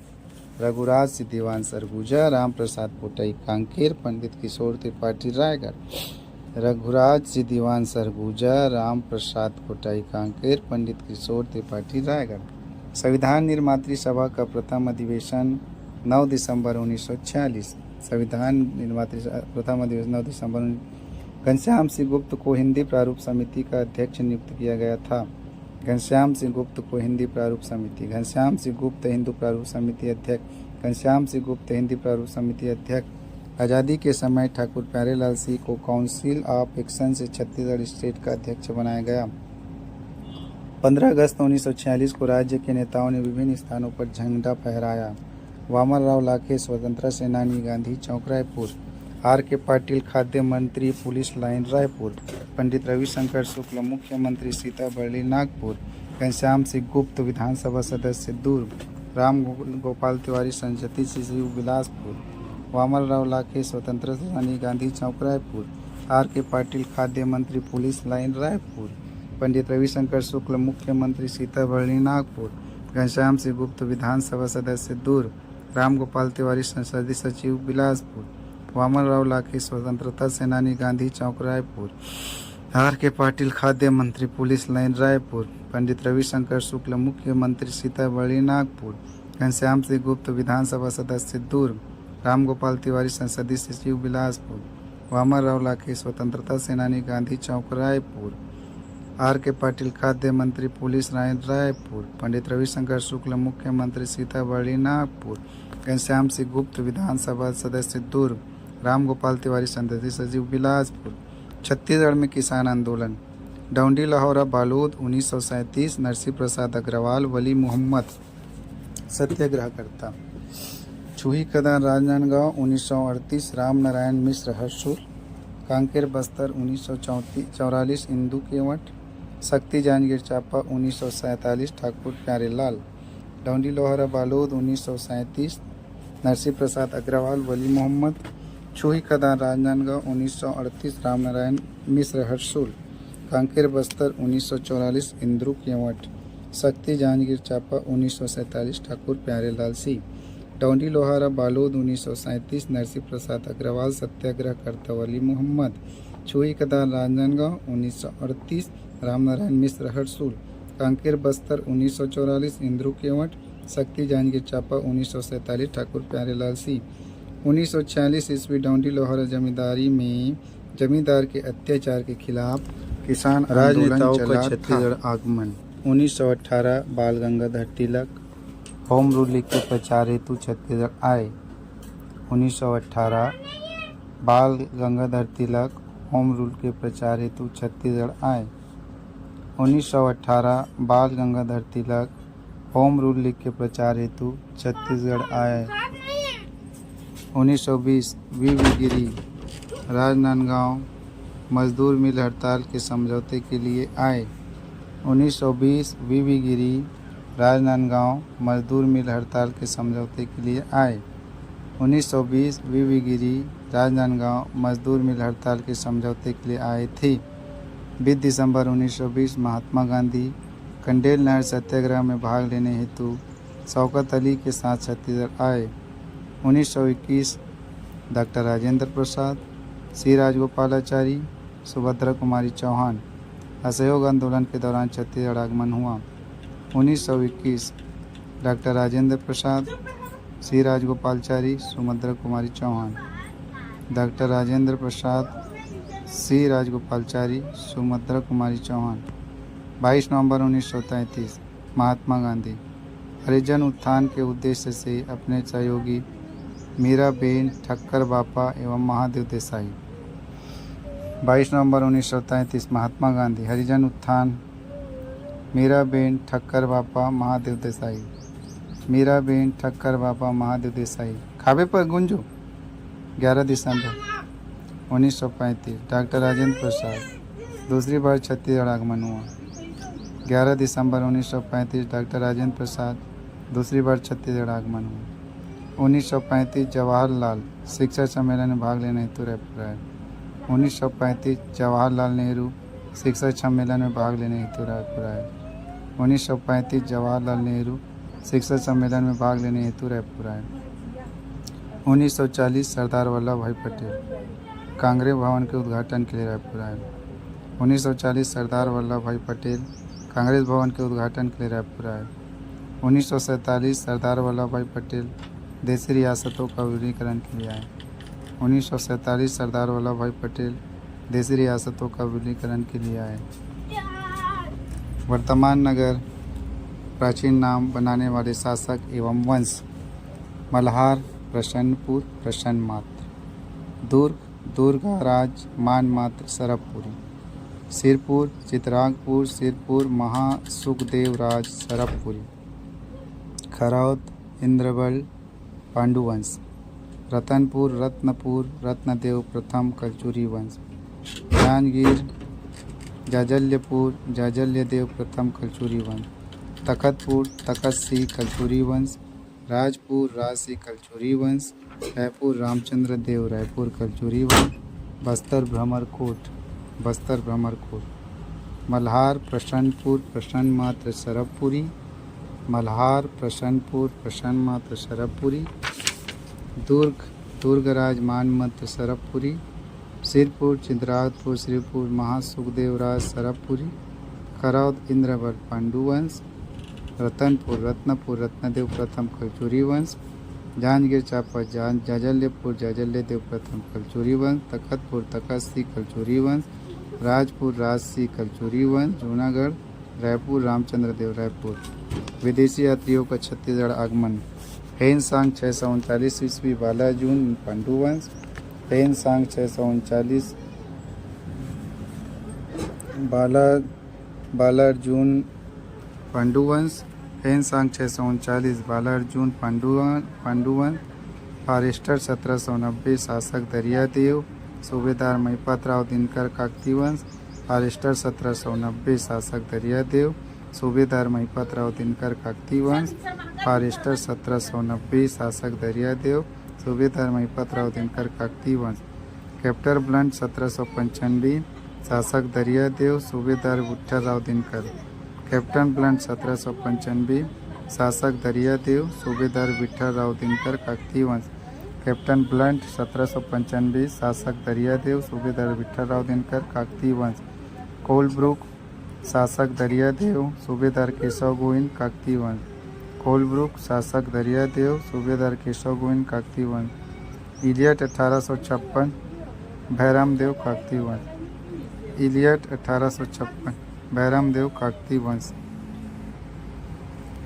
रघुराज सिंह दीवान सरगुजा, राम प्रसाद पोटाई कांकेर, पंडित किशोर त्रिपाठी रायगढ़। रघुराज सिंह दीवान सरगुजा, राम प्रसाद पोटाई कांकेर, पंडित किशोर त्रिपाठी रायगढ़। संविधान निर्मात्री सभा का प्रथम अधिवेशन 9 दिसंबर 1946। संविधान निर्मात्री प्रथम अधिवेशन 9 दिसंबर। घनश्याम सिंह गुप्त को हिंदी प्रारूप समिति का अध्यक्ष नियुक्त किया गया था। घनश्याम सिंह गुप्त को हिंदी प्रारूप समिति। घनश्याम सिंह गुप्त हिंदू प्रारूप समिति अध्यक्ष। घनश्याम सिंह गुप्त हिंदी प्रारूप समिति अध्यक्ष। आज़ादी के समय ठाकुर प्यारेलाल सिंह को काउंसिल ऑफ एक्शन से छत्तीसगढ़ स्टेट का अध्यक्ष बनाया गया। 15 अगस्त 1946 को राज्य के नेताओं ने विभिन्न स्थानों पर झंडा फहराया। वामनराव लाखे स्वतंत्रता सेनानी, गांधी चौक रायपुर। आर के पाटिल खाद्य मंत्री, पुलिस लाइन रायपुर। पंडित रविशंकर शुक्ल मुख्यमंत्री, सीताबर्डी नागपुर। घनश्याम सिंह गुप्त विधानसभा सदस्य दुर्ग। राम गोपाल तिवारी संसदीय सचिव बिलासपुर। वामनराव लाखे स्वतंत्रता सेनानी, गांधी चौक रायपुर। आर के पाटिल खाद्य मंत्री, पुलिस लाइन रायपुर। पंडित रविशंकर शुक्ल मुख्यमंत्री, सीताबर्डी नागपुर। घनश्याम सिंह गुप्त विधानसभा सदस्य दुर्ग। राम गोपाल तिवारी संसदीय सचिव बिलासपुर। वामनराव लाखे स्वतंत्रता सेनानी, गांधी चौक रायपुर। आर के पाटिल खाद्य मंत्री, पुलिस लाइन रायपुर। पंडित रविशंकर शुक्ल मुख्यमंत्री, सीताबर्डी नागपुर। घनश्याम सिंह गुप्त विधानसभा सदस्य दुर्ग। राम गोपाल तिवारी संसदीय सचिव बिलासपुर। वामनराव लाखे स्वतंत्रता सेनानी, गांधी चौक रायपुर। आर के पाटिल खाद्य मंत्री, पुलिस लाइन रायपुर। पंडित रविशंकर शुक्ल मुख्यमंत्री, सीताबर्डी नागपुर। घनश्याम सिंह गुप्त विधानसभा सदस्य दुर्ग। राम गोपाल तिवारी संसदीय सचिव बिलासपुर। छत्तीसगढ़ में किसान आंदोलन। डौंडी लाहौरा बालोद 1937। नरसी प्रसाद अग्रवाल, वली मोहम्मद सत्याग्रहकर्ता। छुही कदान राजनांदगांव 1938। राम नारायण मिश्र हरसुर। कांकेर बस्तर 1944। इंदू केवट। शक्ति जांजगीर चांपा 1947। ठाकुर प्यारेलाल। डौंडी लोहारा बालोद 1937। नरसी प्रसाद अग्रवाल, वली मोहम्मद। छुही कदान राजनांदगांव 1938। राम नारायण मिश्र हरसुल। कांकेर बस्तर 1944। इंद्रू केवट। शक्ति जांजगीर चांपा 1947। ठाकुर प्यारेलाल सिंह। डौंडी लोहारा बालोद 1937। नरसी प्रसाद अग्रवाल, सत्याग्रहकर्ता, वली मोहम्मद। छुही कदान राजनांदगांव 1938। राम नारायण मिश्र हरसुल। कांकेर बस्तर 1944। इंद्रू केवट। शक्ति जांजगीर चांपा 1947। ठाकुर प्यारेलाल सिंह। 1946 ईस्वी डौंडी लोहारा जमींदारी में जमींदार के अत्याचार के खिलाफ किसान राजनेताओं का छत्तीसगढ़ आगमन। 1918 बाल Gangadhar Tilak home rule league के प्रचार हेतु छत्तीसगढ़ आए। 1918 बाल गंगाधर तिलक होम रूल के प्रचार हेतु छत्तीसगढ़ आए। 1918 बाल Gangadhar Tilak home rule league के प्रचार हेतु छत्तीसगढ़ आए। 1920 वी.वी. गिरी राजनांदगांव मजदूर मिल हड़ताल के समझौते के लिए आए। 1920 वी.वी. गिरी राजनांदगांव मजदूर मिल हड़ताल के समझौते के लिए आए। 1920 वी.वी. गिरी राजनांदगांव मजदूर मिल हड़ताल के समझौते के लिए आए थे। 20 दिसंबर 1920 महात्मा गांधी कंडेल नहर सत्याग्रह में भाग लेने हेतु शौकत अली के साथ छत्तीसगढ़ आए। 1921 डॉक्टर राजेंद्र प्रसाद, सी राजगोपालाचारी, सुभद्रा कुमारी चौहान। असहयोग आंदोलन के दौरान छत्तीसगढ़ आगमन हुआ। 1921 डॉक्टर राजेंद्र प्रसाद, सी राजगोपालाचारी, सुभद्रा कुमारी चौहान। डॉक्टर राजेंद्र प्रसाद, सी राजगोपालाचारी, सुभद्रा कुमारी चौहान। 22 नवंबर 1933 महात्मा गांधी हरिजन उत्थान के उद्देश्य से अपने सहयोगी मीराबेन ठक्कर बापा एवं महादेव देसाई। 22 नवंबर 1933 महात्मा गांधी हरिजन उत्थान मीराबेन ठक्कर बापा महादेव देसाई। मीराबेन ठक्कर बापा महादेव देसाई। खाबे पर गुंजो। 11 दिसंबर 1935 डॉक्टर राजेंद्र प्रसाद दूसरी बार छत्तीसगढ़ आगमन हुआ। 11 दिसंबर 1935 डॉक्टर राजेंद्र प्रसाद दूसरी बार छत्तीसगढ़ आगमन हुआ। 1935 जवाहरलाल शिक्षक सम्मेलन में भाग लेने हेतु रायपुर आए। 1935 जवाहरलाल नेहरू शिक्षक सम्मेलन में भाग लेने हेतु रायपुर आए। 1935 जवाहरलाल नेहरू शिक्षक सम्मेलन में भाग लेने हेतु रायपुर आए। 1940 सरदार वल्लभ भाई पटेल कांग्रेस भवन के उद्घाटन के लिए रायपुर आए। 1940 सरदार वल्लभ भाई पटेल कांग्रेस भवन के उद्घाटन के लिए रायपुर आए। 1947 सरदार वल्लभ भाई पटेल देशी रियासतों का विलीनीकरण के लिए आए। 1947 सरदार वल्लभ भाई पटेल देशी रियासतों का विलीनीकरण के लिए आए। वर्तमान नगर प्राचीन नाम बनाने वाले शासक एवं वंश मल्हार प्रसन्नपुर प्रसन्नमात्र। दुर्ग दुर्गाराज मानमात्र सरबपुरी। सिरपुर चित्रांगपुर सिरपुर महासुखदेवराज सरबपुरी। खरौद इंद्रबल पांडुवंश। रतनपुर रत्नपुर रत्नदेव प्रथम कलचुरी वंश। जांजगीर जाजल्यपुर जाजल्यदेव प्रथम कलचुरी वंश। तखतपुर तखतसी कलचुरी वंश। राजपुर राजसी कलचुरी वंश। रायपुर रामचंद्र देव रायपुर कलचुरी वंश। बस्तर भ्रमरकोट बस्तर भ्रमरकोट। मल्हार प्रसन्नपुर प्रसन्नमात्र सरबपुरी। मल्हार प्रसन्नपुर प्रसन्नमात्र सरबपुरी। दुर्ग दुर्गराज मानमत्र सरबपुरी। सिरपुर चित्रांगपुर सिरपुर महासुखदेवराज सरबपुरी। खरौद इंद्रवल पांडुवंश। रतनपुर रत्नपुर रत्नदेव प्रथम कलचुरी वंश। जांजगीर चांपा जाजल्यपुर जाजल्यदेव प्रथम कलचुरी वंश। तखतपुर तखतसी कलचुरी वंश। राजपुर राजसी कलचुरी वंश। जूनागढ़ रायपुर रामचंद्र देव रायपुर। विदेशी यात्रियों का छत्तीसगढ़ आगमन। हेनसांग 639 ईस्वी Balarjun Panduvansh. Hiuen Tsang 639 Balarjun Panduvansh. Hiuen Tsang 639 Balarjun Panduvansh. Forester 1790 शासक दरियादेव सूबेदार महिपतराव दिनकर काकतीवंश। फॉरेस्टर 1790 शासक दरियादेव सूबेदार महिपतराव दिनकर काकतीवंश। फॉरेस्टर 1790 शासक दरियादेव सूबेदार महिपतराव दिनकर काकतीवंश। कैप्टन ब्लंट 1795 शासक दरियादेव सूबेदार विठ्ठलराव दिनकर। कैप्टन ब्लंट 1795 शासक दरियादेव सूबेदार विठ्ठलराव दिनकर काकतीवंश। कैप्टन ब्लंट 1795 शासक दरियादेव सूबेदार विठ्ठलराव दिनकर काकतीवंश। कोलब्रुक शासक दरियादेव सूबेदार केशव गोविंद काकतीवंश। कोलब्रुक शासक दरियादेव सूबेदार केशव गोविंद काकतीवंश। इलियट 1856 भैरमदेव काकतीवंश। इलियट 1856 भैरमदेव काकतीवंश।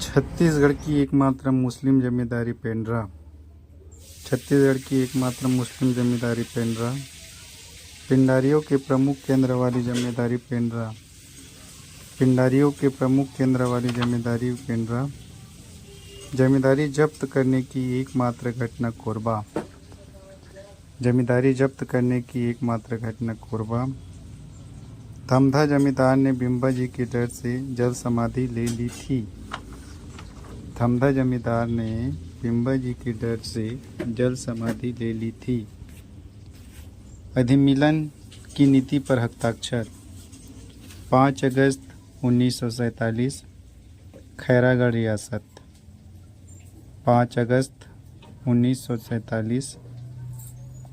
छत्तीसगढ़ की एकमात्र मुस्लिम जमींदारी पेंड्रा। छत्तीसगढ़ की एकमात्र मुस्लिम जमींदारी पेंड्रा। पिंडारियों के प्रमुख केंद्र वाली जमींदारी पेंड्रा। पिंडारियों के प्रमुख केंद्र वाली जमींदारी पेंड्रा। जमींदारी जब्त करने की एकमात्र घटना कोरबा। जमींदारी जब्त करने की एकमात्र घटना कोरबा। धमधा जमींदार ने बिम्बा जी के डर से जल समाधि ले ली थी। धमधा जमींदार ने बिम्बा जी के डर से जल समाधि ले ली थी। अधिमिलन की नीति पर हस्ताक्षर। 5 अगस्त 1947 खैरागढ़ रियासत। 5 अगस्त 1947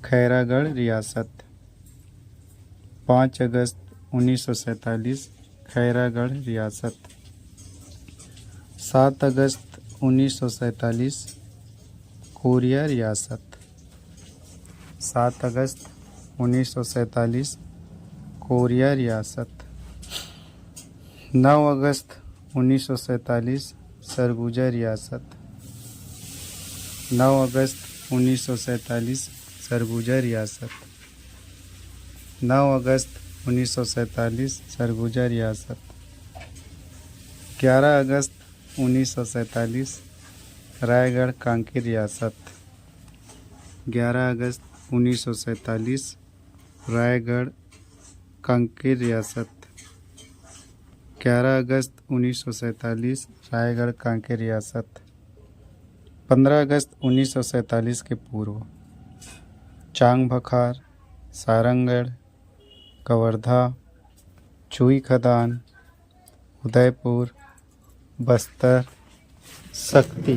खैरागढ़ रियासत। 5 अगस्त 1947 खैरागढ़ रियासत। 7 अगस्त 1947 कोरिया रियासत। 7 अगस्त 1947 कोरिया रियासत। 9 अगस्त 1947 सरगुजा रियासत। 9 अगस्त 1947 सरगुजा रियासत। 9 अगस्त 1947 सरगुजा रियासत। 11 अगस्त 1947 रायगढ़ कांकेर रियासत। 11 अगस्त 1947 रायगढ़ कांकेर रियासत। 11 अगस्त 1947 रायगढ़ कांकेर रियासत। 15 अगस्त 1947 के पूर्व चांग बखार, सारंगढ़, कवर्धा, चुई खदान, उदयपुर, बस्तर, सक्ती।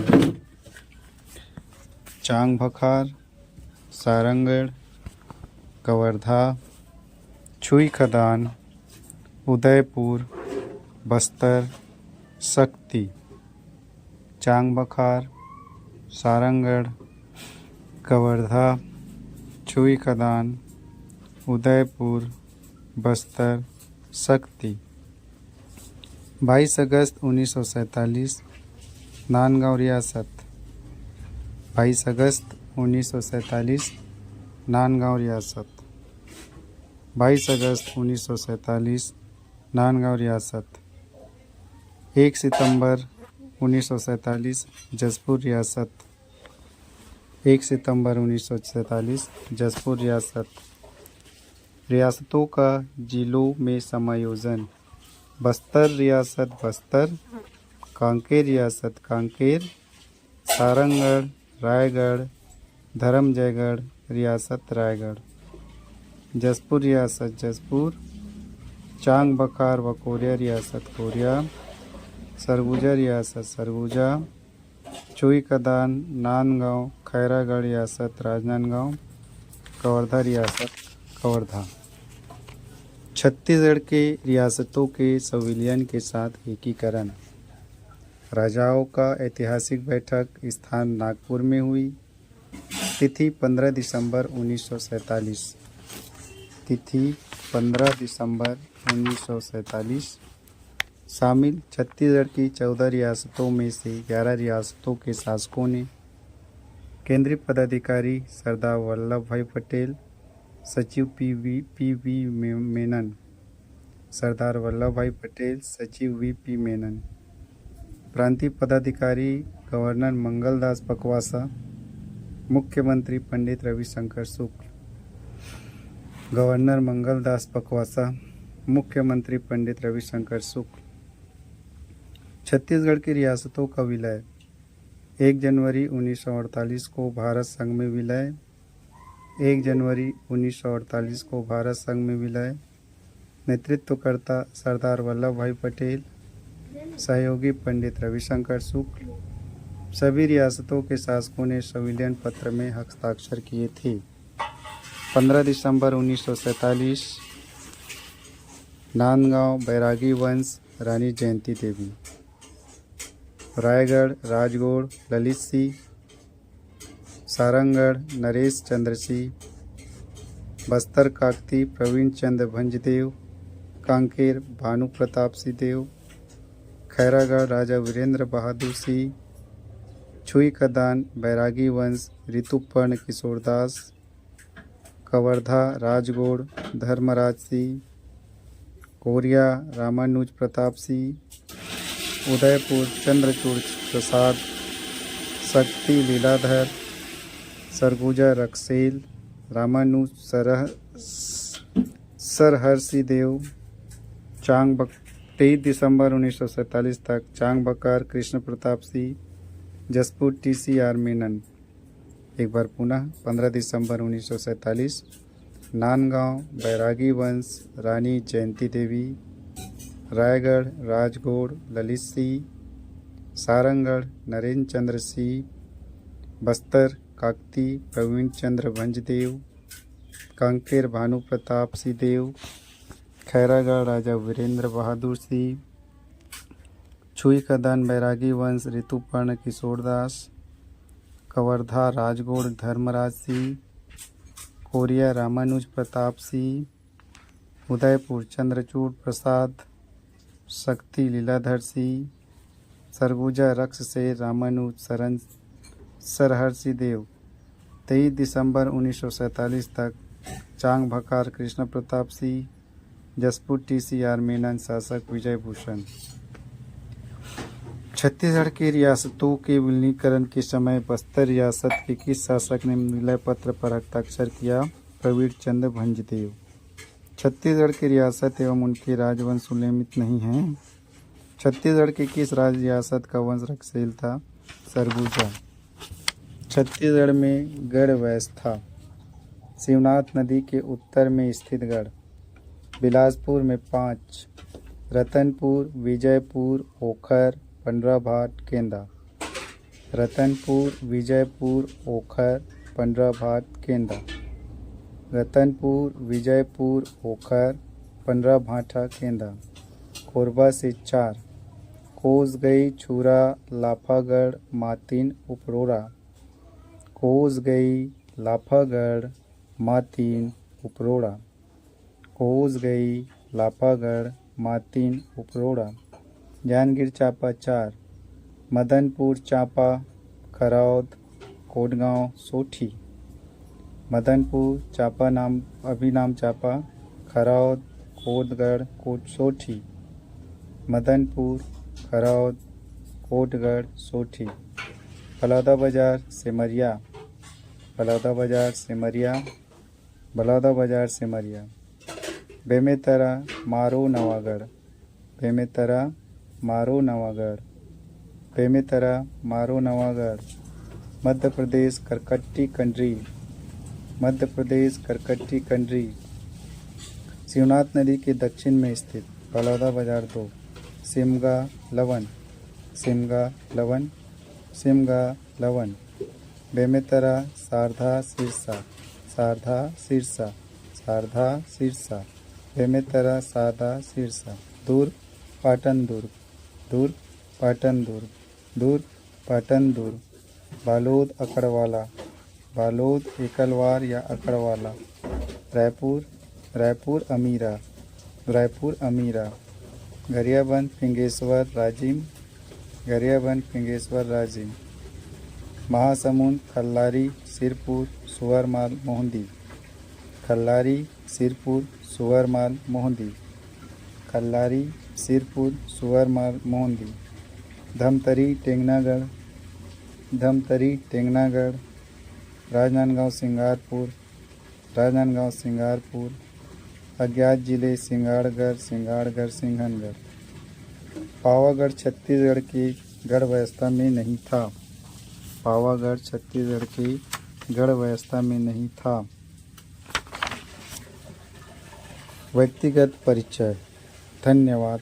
चांग बखार, सारंगढ़, कवर्धा, चुई खदान, उदयपुर, बस्तर, सक्ती। चांग बखार, सारंगढ़, कवर्धा, चुई खदान, उदयपुर, बस्तर, सक्ती। 22 अगस्त 1947 नांदगांव रियासत। 22 अगस्त 1947 नांदगांव रियासत। 22 अगस्त 1947 नांदगांव रियासत। 1 सितंबर 1947 जसपुर रियासत। 1 सितंबर 1947 जसपुर रियासत। रियासतों का जिलों में समायोजन। बस्तर रियासत बस्तर, कांकेर रियासत कांकेर, सारंगढ़, रायगढ़, धर्मजयगढ़ रियासत रायगढ़। जसपुर रियासत जसपुर, चांग बखार व कोरिया रियासत कोरिया, सरगुजा रियासत सरगुजा, चुई खदान नांदगांव खैरागढ़ रियासत राजनांदगांव, कवर्धा रियासत कवर्धा। छत्तीसगढ़ के रियासतों के संविलियन के साथ एकीकरण। राजाओं का ऐतिहासिक बैठक स्थान नागपुर में हुई। तिथि 15 दिसंबर 1947। तिथि 15 दिसंबर 1947। शामिल छत्तीसगढ़ की 14 रियासतों में से 11 रियासतों के शासकों ने। केंद्रीय पदाधिकारी सरदार वल्लभ भाई पटेल, सचिव पी.वी. मेनन। सरदार वल्लभ भाई पटेल, सचिव वी.पी. मेनन। प्रांतीय पदाधिकारी गवर्नर मंगलदास पकवासा, मुख्यमंत्री पंडित रविशंकर शुक्ल। गवर्नर मंगलदास पकवासा, मुख्यमंत्री पंडित रविशंकर शुक्ल। छत्तीसगढ़ की रियासतों का विलय। 1 जनवरी 1948 को भारत संघ में विलय। 1 जनवरी 1948 को भारत संघ में विलय। नेतृत्वकर्ता सरदार वल्लभ भाई पटेल, सहयोगी पंडित रविशंकर शुक्ल। सभी रियासतों के शासकों ने संविलियन पत्र में हस्ताक्षर किए थे। 15 दिसंबर 1947 नांदगांव बैरागी वंश, रानी जयंती देवी। रायगढ़ राजगौड़ ललित सिंह। सारंगढ़ नरेश चंद्र सिंह। बस्तर काकती प्रवीण चंद्र भंजदेव। कांकेर भानु प्रताप सिंह देव। खैरागढ़ राजा वीरेंद्र बहादुर सिंह। छुई खदान बैरागी वंश ऋतुपर्ण किशोरदास। कवर्धा राजगौड़ धर्मराज सिंह। कोरिया रामानुज प्रताप सिंह। उदयपुर चंद्रचूड़ प्रसाद। सक्ती लीलाधर। सरगुजा रक्सेल रामानुज सरहर्षि देव। 23 दिसंबर 1947 तक चांग बखार कृष्ण प्रताप सिंह। जसपुर टी.सी.आर. मेनन। एक बार पुनः 15 दिसंबर 1947 नांदगांव बैरागी वंश, रानी जयंती देवी। रायगढ़ राजगौड़ ललित सिंह। सारंगढ़ नरेंद्र चंद्र सिंह। बस्तर काकती प्रवीण चंद्र भंजदेव। कांकेर भानु प्रताप सिंह देव। खैरागढ़ राजा वीरेंद्र बहादुर सिंह। छुई खदान बैरागी वंश ऋतुपर्ण किशोरदास। कवर्धा राजगौड़ धर्मराज सिंह। कोरिया रामानुज प्रताप सिंह। उदयपुर चंद्रचूड़ प्रसाद। सक्ती लीलाधर सिंह। सरगुजा रक्ससेर रामानुज सरहर्षि देव। 23 दिसंबर 1947 तक चांग बखार कृष्ण प्रताप सिंह। जसपुर टी.सी.आर. मेनन शासक विजय भूषण। छत्तीसगढ़ की रियासतों के विलीनीकरण के समय बस्तर रियासत के किस शासक ने विलय पत्र पर हस्ताक्षर किया? प्रवीण चंद्र भंजदेव। छत्तीसगढ़ की रियासत एवं उनके राजवंश उल्लेखित नहीं हैं। छत्तीसगढ़ के किस राज्य रियासत का वंश रक्षशील था? सरगुजा। छत्तीसगढ़ में गढ़ व्यवस्था। शिवनाथ नदी के उत्तर में स्थित गढ़। बिलासपुर में 5। रतनपुर, विजयपुर, ओखर, पंडराभाट, केंदा। रतनपुर, विजयपुर, ओखर, पंडराभाट, केंदा। रतनपुर, विजयपुर, ओखर, पंडराभाठा, केंदा। कोरबा से 4। कोसगई, छुरा, लाफागढ़, मातिन, उपरोरा। कोसगई, लाफागढ़, मातिन, उपरोड़ा। कोसगई, लाफागढ़, मातिन, उपरोड़ा। जांजगीर चांपा 4। मदनपुर, चांपा, खरौद, कोटगांव, सोठी। मदनपुर, चांपा नाम अभिनाम चांपा, खरौद, कोटगढ़, सोठी। मदनपुर, खरौद, कोटगढ़, सोठी। बलौदाबाजार, सिमरिया। बलौदाबाजार, सिमरिया। बलौदाबाजार, सिमरिया। बेमेतरा, मारो, नवागढ़। बेमेतरा, मारो, नवागढ़। बेमेतरा, मारो, नवागढ़। मध्य प्रदेश, करकट्टी, कंडरी। मध्य प्रदेश, करकट्टी, कंडरी। शिवनाथ नदी के दक्षिण में स्थित। बलौदाबाजार 2। सिमगा, लवन। सिमगा, लवन। सिमगा, लवन। बेमेतरा, सारधा, सिरसा। सारधा, सिरसा। सारधा, सिरसा। बेमेतरा, सारधा, सिरसा। दुर्ग, पाटन दुर्ग। दुर्ग, पाटन दुर्ग। दुर्ग, पाटन दुर्ग। बालोद, अकड़वाला। बालोद, एकलवार या अकड़वाला। रायपुर, रायपुर, अमीरा। रायपुर, अमीरा। गरियाबंद, फिंगेश्वर, राजिम। गरियाबंद, फिंगेश्वर, राजिम। महासमुंद, खल्लारी, सिरपुर, सुअरमाल, मोहंदी। खल्लारी, सिरपुर, सुअरमाल, मोहंदी। खल्लारी, सिरपुर, सुअरमाल, मोहंदी। धमतरी, टेंगनागढ़। धमतरी, टेंगनागढ़। राजनांदगांव, सिंगारपुर। राजनांदगांव, सिंगारपुर। अज्ञात जिले, सिंगाड़गढ़, सिंगाड़गढ़, सिंघनगढ़। पावागढ़ छत्तीसगढ़ की गढ़ व्यवस्था में नहीं था। पावागढ़ छत्तीसगढ़ की गढ़ व्यवस्था में नहीं था। व्यक्तिगत परिचय। धन्यवाद।